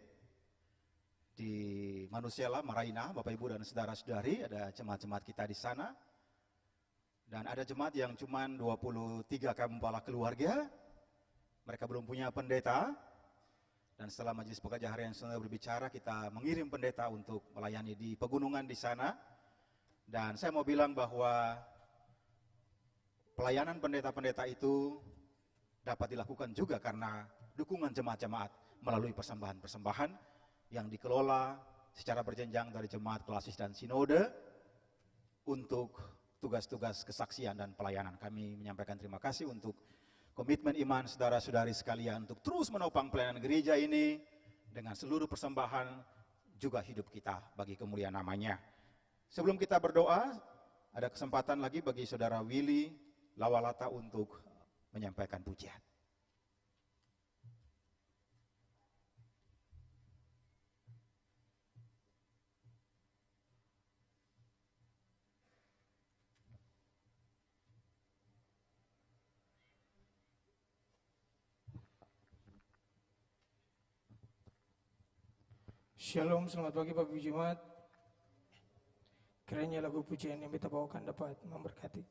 di Manusela, Maraina, Bapak Ibu dan saudara-saudari, ada jemaat-jemaat kita di sana. Dan ada jemaat yang cuma 23 kepala keluarga, mereka belum punya pendeta. Dan setelah majelis pekerja harian sudah berbicara, kita mengirim pendeta untuk melayani di pegunungan di sana. Dan saya mau bilang bahwa pelayanan pendeta-pendeta itu dapat dilakukan juga karena dukungan jemaat-jemaat melalui persembahan-persembahan yang dikelola secara berjenjang dari jemaat klasis dan sinode untuk tugas-tugas kesaksian dan pelayanan. Kami menyampaikan terima kasih untuk komitmen iman saudara-saudari sekalian untuk terus menopang pelayanan gereja ini dengan seluruh persembahan juga hidup kita bagi kemuliaan namanya. Sebelum kita berdoa, ada kesempatan lagi bagi saudara Willy Lawalata untuk menyampaikan pujian. Shalom, selamat pagi Bapak Ibu Jemaat. Kiranya lagu pujian yang kita bawakan dapat memberkati.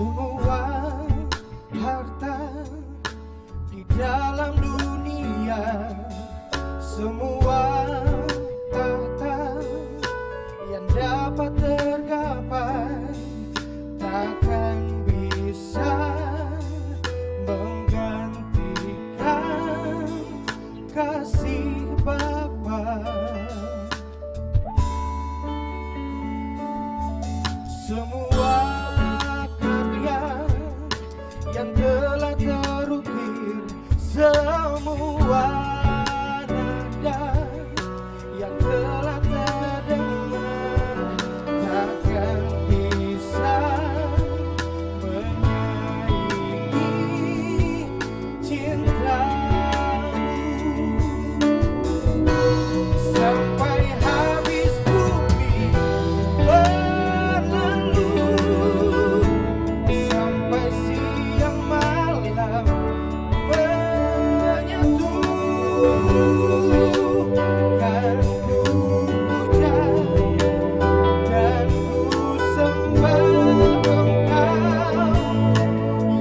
Semua harta di dalam dunia, semua tahta yang dapat tergapai takkan bisa menggantikan kasih Bapa. Semua yang telah terukir, semua nada yang telah terdengar takkan bisa menyaingi cintamu. Sampai habis bumi berlalu, sampai siang malam menyatu, kan ku puja dan ku sembah Engkau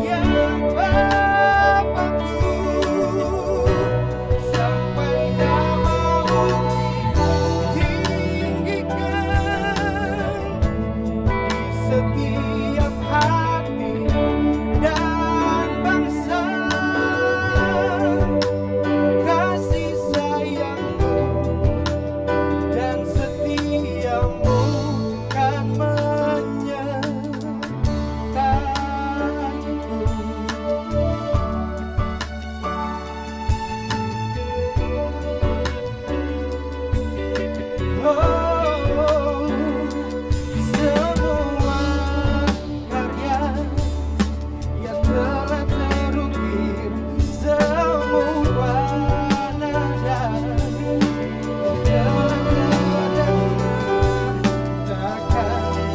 yang Bapakku, sampai namamu ditinggikan di setiap hati dan bangsa. Kasih sayangmu dan setiamu kan menyertaiku. Oh, semua karya yang telah terukir, semua nada yang telah terdengar takkan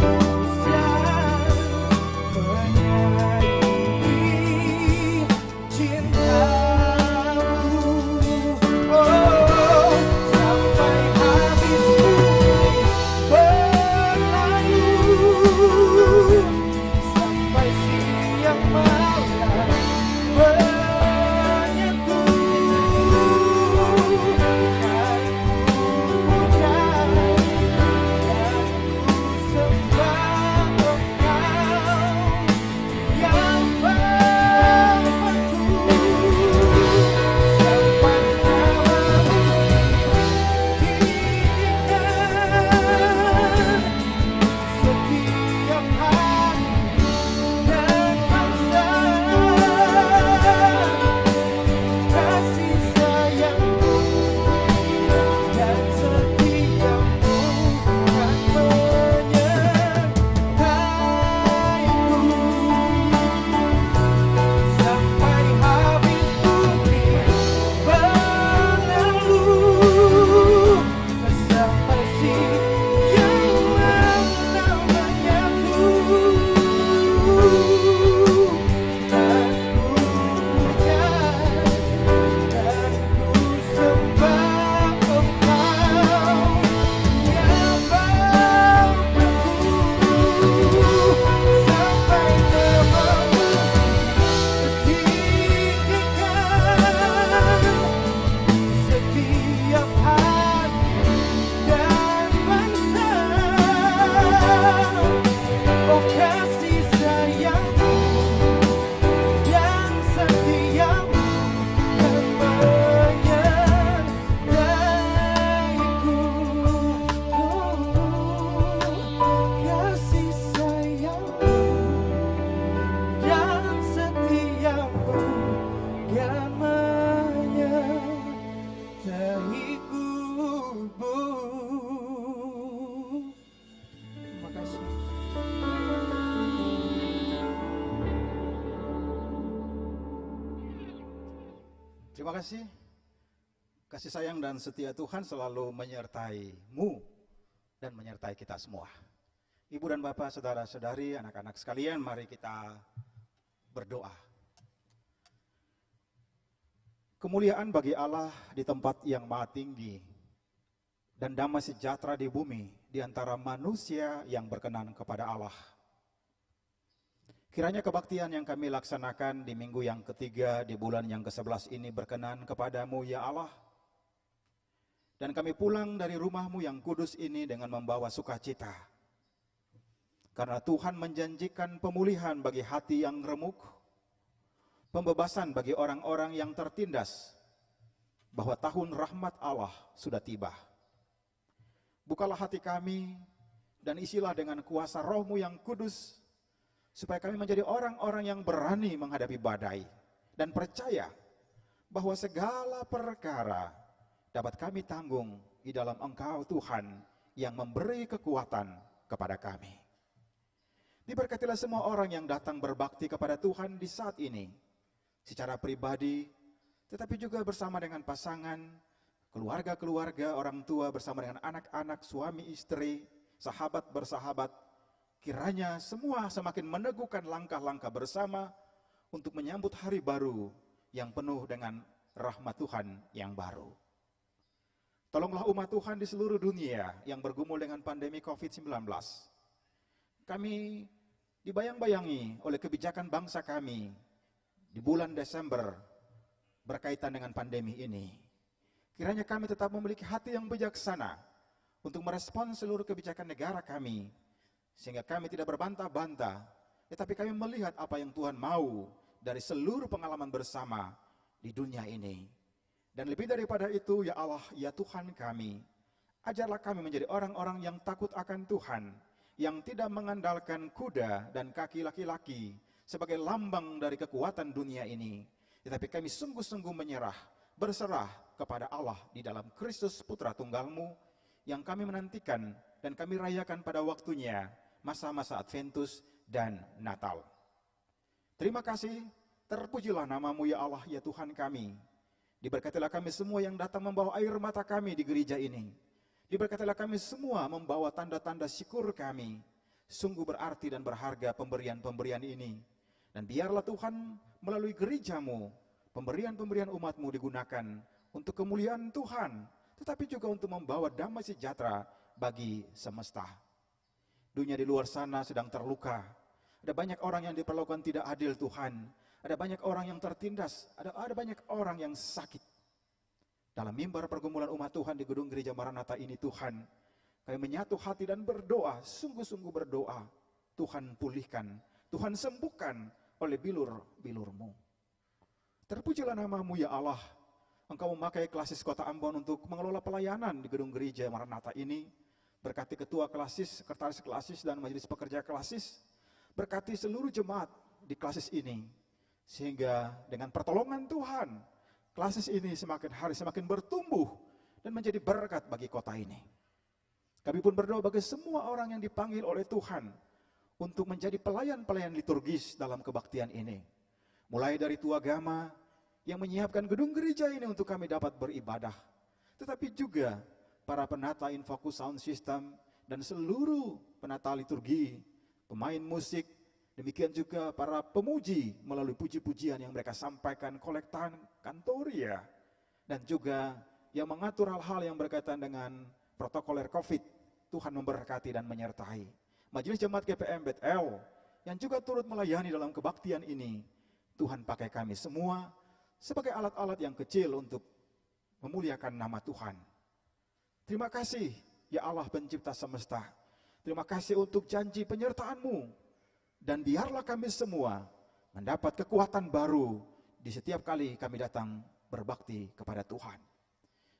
Terima kasih. Kasih sayang dan setia Tuhan selalu menyertai-mu dan menyertai kita semua. Ibu dan Bapak, saudara-saudari, anak-anak sekalian, mari kita berdoa. Kemuliaan bagi Allah di tempat yang maha tinggi dan damai sejahtera di bumi di antara manusia yang berkenan kepada Allah. Kiranya kebaktian yang kami laksanakan di minggu yang ketiga di bulan yang ke-11 ini berkenan kepadamu ya Allah. Dan kami pulang dari rumahmu yang kudus ini dengan membawa sukacita. Karena Tuhan menjanjikan pemulihan bagi hati yang remuk, pembebasan bagi orang-orang yang tertindas, bahwa tahun rahmat Allah sudah tiba. Bukalah hati kami dan isilah dengan kuasa roh-Mu yang kudus, supaya kami menjadi orang-orang yang berani menghadapi badai dan percaya bahwa segala perkara dapat kami tanggung di dalam Engkau Tuhan yang memberi kekuatan kepada kami. Diberkatilah semua orang yang datang berbakti kepada Tuhan di saat ini, secara pribadi, tetapi juga bersama dengan pasangan, keluarga-keluarga, orang tua bersama dengan anak-anak, suami istri, sahabat bersahabat. Kiranya semua semakin meneguhkan langkah-langkah bersama untuk menyambut hari baru yang penuh dengan rahmat Tuhan yang baru. Tolonglah umat Tuhan di seluruh dunia yang bergumul dengan pandemi COVID-19. Kami dibayang-bayangi oleh kebijakan bangsa kami di bulan Desember berkaitan dengan pandemi ini. Kiranya kami tetap memiliki hati yang bijaksana untuk merespon seluruh kebijakan negara kami, sehingga kami tidak berbantah-bantah, tetapi kami melihat apa yang Tuhan mau dari seluruh pengalaman bersama di dunia ini. Dan lebih daripada itu, ya Allah, ya Tuhan kami, ajarlah kami menjadi orang-orang yang takut akan Tuhan, yang tidak mengandalkan kuda dan kaki laki-laki sebagai lambang dari kekuatan dunia ini, tetapi kami sungguh-sungguh menyerah, berserah kepada Allah di dalam Kristus Putra Tunggal-Mu, yang kami menantikan dan kami rayakan pada waktunya, masa-masa Adventus dan Natal. Terima kasih, terpujilah nama-Mu ya Allah, ya Tuhan kami. Diberkatilah kami semua yang datang membawa air mata kami di gereja ini. Diberkatilah kami semua membawa tanda-tanda syukur kami. Sungguh berarti dan berharga pemberian-pemberian ini. Dan biarlah Tuhan melalui gereja-Mu, pemberian-pemberian umat-Mu digunakan untuk kemuliaan Tuhan, tetapi juga untuk membawa damai sejahtera bagi semesta. Dunia di luar sana sedang terluka. Ada banyak orang yang diperlakukan tidak adil Tuhan. Ada banyak orang yang tertindas. Ada banyak orang yang sakit. Dalam mimbar pergumulan umat Tuhan di gedung gereja Maranatha ini Tuhan, kami menyatu hati dan berdoa, sungguh-sungguh berdoa. Tuhan pulihkan, Tuhan sembuhkan oleh bilur-bilur-Mu. Terpujilah nama-Mu ya Allah. Engkau memakai Klasis Kota Ambon untuk mengelola pelayanan di gedung gereja Maranatha ini. Berkati ketua klasis, sekretaris klasis, dan majelis pekerja klasis. Berkati seluruh jemaat di klasis ini. Sehingga dengan pertolongan Tuhan, klasis ini semakin hari semakin bertumbuh dan menjadi berkat bagi kota ini. Kami pun berdoa bagi semua orang yang dipanggil oleh Tuhan untuk menjadi pelayan-pelayan liturgis dalam kebaktian ini. Mulai dari tua agama yang menyiapkan gedung gereja ini untuk kami dapat beribadah. Tetapi juga para penata Infocus Sound System dan seluruh penata liturgi, pemain musik, demikian juga para pemuji melalui puji-pujian yang mereka sampaikan, kolektan, kantoria, dan juga yang mengatur hal-hal yang berkaitan dengan protokoler COVID. Tuhan memberkati dan menyertai. Majelis Jemaat GPM Bethel yang juga turut melayani dalam kebaktian ini, Tuhan pakai kami semua sebagai alat-alat yang kecil untuk memuliakan nama Tuhan. Terima kasih ya Allah pencipta semesta. Terima kasih untuk janji penyertaan-Mu. Dan biarlah kami semua mendapat kekuatan baru di setiap kali kami datang berbakti kepada Tuhan.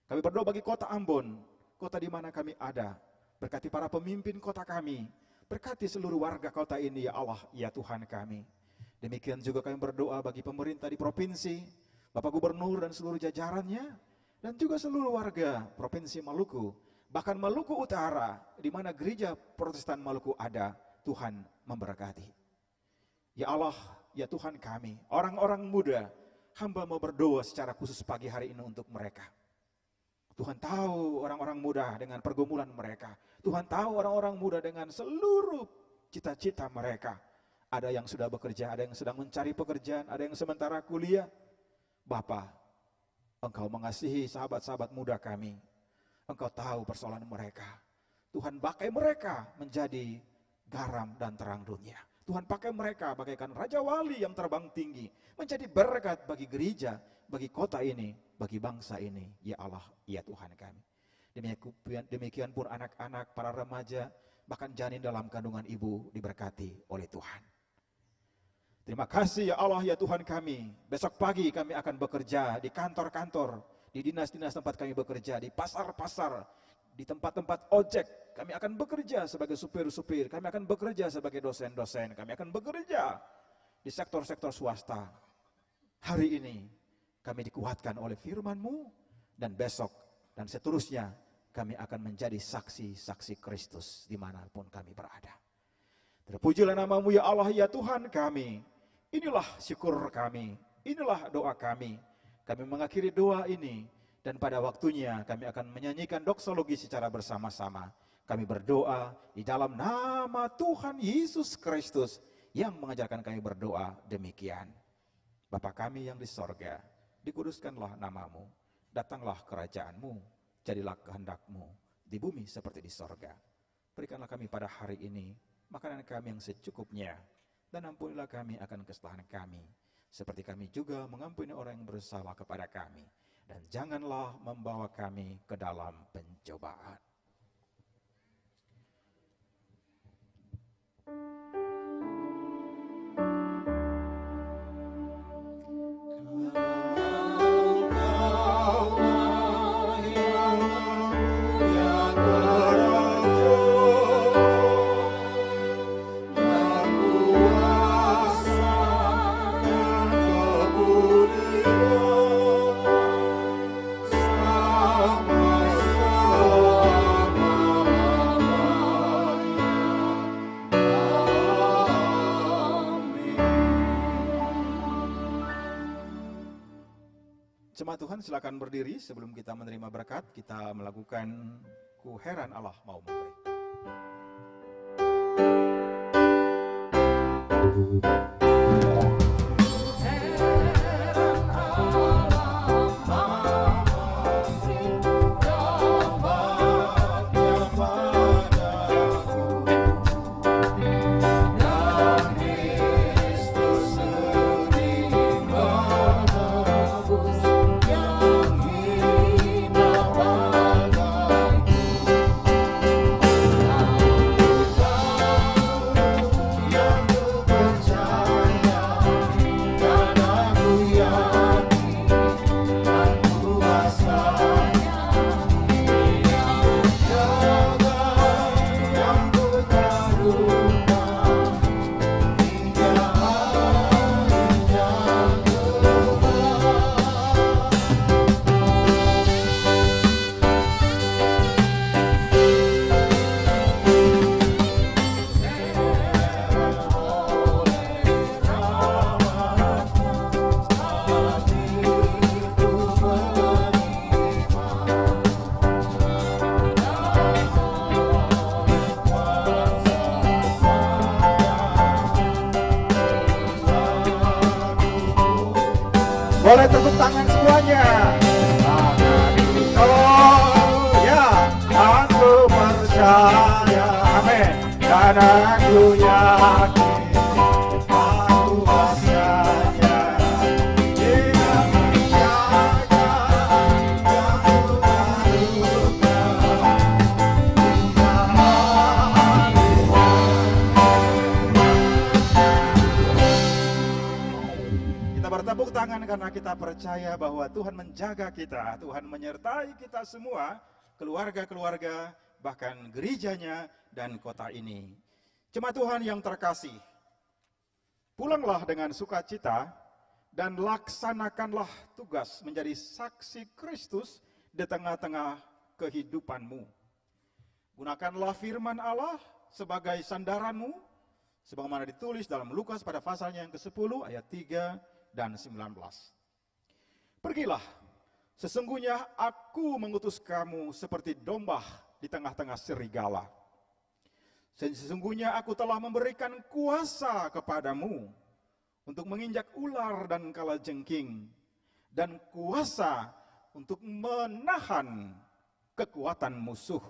Kami berdoa bagi kota Ambon, kota di mana kami ada. Berkati para pemimpin kota kami. Berkati seluruh warga kota ini ya Allah, ya Tuhan kami. Demikian juga kami berdoa bagi pemerintah di provinsi, Bapak Gubernur dan seluruh jajarannya, dan juga seluruh warga Provinsi Maluku, bahkan Maluku Utara, di mana gereja Protestan Maluku ada, Tuhan memberkati. Ya Allah, ya Tuhan kami, orang-orang muda, hamba mau berdoa secara khusus pagi hari ini untuk mereka. Tuhan tahu orang-orang muda dengan pergumulan mereka. Tuhan tahu orang-orang muda dengan seluruh cita-cita mereka. Ada yang sudah bekerja, ada yang sedang mencari pekerjaan, ada yang sementara kuliah. Bapa, Engkau mengasihi sahabat-sahabat muda kami. Engkau tahu persoalan mereka. Tuhan pakai mereka menjadi garam dan terang dunia. Tuhan pakai mereka bagaikan Raja Wali yang terbang tinggi. Menjadi berkat bagi gereja, bagi kota ini, bagi bangsa ini. Ya Allah, ya Tuhan kami. Demikian pun anak-anak, para remaja, bahkan janin dalam kandungan ibu diberkati oleh Tuhan. Terima kasih ya Allah, ya Tuhan kami. Besok pagi kami akan bekerja di kantor-kantor, di dinas-dinas tempat kami bekerja, di pasar-pasar, di tempat-tempat ojek. Kami akan bekerja sebagai supir-supir, kami akan bekerja sebagai dosen-dosen, kami akan bekerja di sektor-sektor swasta. Hari ini kami dikuatkan oleh firman-Mu, dan besok dan seterusnya kami akan menjadi saksi-saksi Kristus dimanapun kami berada. Terpujilah nama-Mu ya Allah, ya Tuhan kami. Inilah syukur kami, inilah doa kami. Kami mengakhiri doa ini, dan pada waktunya kami akan menyanyikan doksologi secara bersama-sama. Kami berdoa di dalam nama Tuhan Yesus Kristus yang mengajarkan kami berdoa demikian. Bapa kami yang di sorga, dikuduskanlah nama-Mu, datanglah kerajaan-Mu, jadilah kehendak-Mu di bumi seperti di sorga. Berikanlah kami pada hari ini makanan kami yang secukupnya, dan ampunilah kami akan kesalahan kami, seperti kami juga mengampuni orang yang bersalah kepada kami. Dan janganlah membawa kami ke dalam pencobaan. Jemaat Tuhan, silakan berdiri sebelum kita menerima berkat. Kita melakukan ku heran Allah mau memberi. Boleh tepuk tangan semuanya. Oh ya, aku percaya, amin. Dan aku yakin, aku kuasanya. Dia menjaga, yang Kita bertepuk tangan karena kita percaya bahwa Tuhan menjaga kita, Tuhan menyertai kita semua, keluarga-keluarga, bahkan gerejanya dan kota ini. Jemaat Tuhan yang terkasih, pulanglah dengan sukacita dan laksanakanlah tugas menjadi saksi Kristus di tengah-tengah kehidupanmu. Gunakanlah firman Allah sebagai sandaranmu, sebagaimana ditulis dalam Lukas pada pasalnya yang ke-10 ayat 3 dan 19. Pergilah, sesungguhnya aku mengutus kamu seperti domba di tengah-tengah serigala. Sesungguhnya aku telah memberikan kuasa kepadamu untuk menginjak ular dan kalajengking, dan kuasa untuk menahan kekuatan musuh,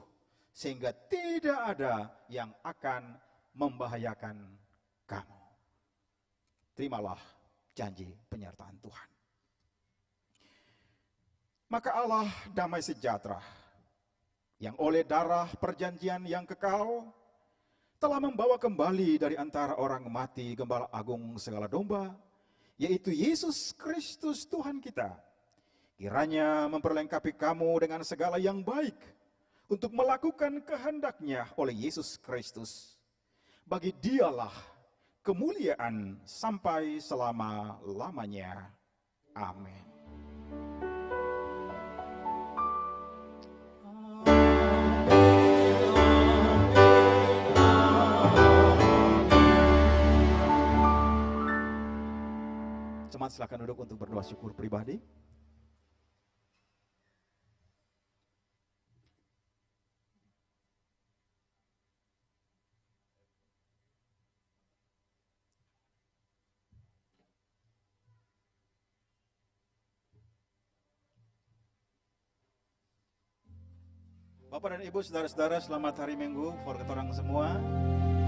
sehingga tidak ada yang akan membahayakan kamu. Terimalah janji penyertaan Tuhan. Maka Allah damai sejahtera, yang oleh darah perjanjian yang kekal, telah membawa kembali dari antara orang mati Gembala Agung segala domba, yaitu Yesus Kristus Tuhan kita. Kiranya memperlengkapi kamu dengan segala yang baik untuk melakukan kehendak-Nya oleh Yesus Kristus. Bagi Dialah kemuliaan sampai selama-lamanya. Amin. Jemaat silakan duduk untuk berdoa syukur pribadi. Bapak dan Ibu, saudara-saudara, selamat hari Minggu for ketorang semua.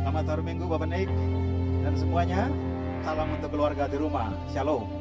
Selamat hari Minggu Bapak Nik dan semuanya. Salam untuk keluarga di rumah. Shalom.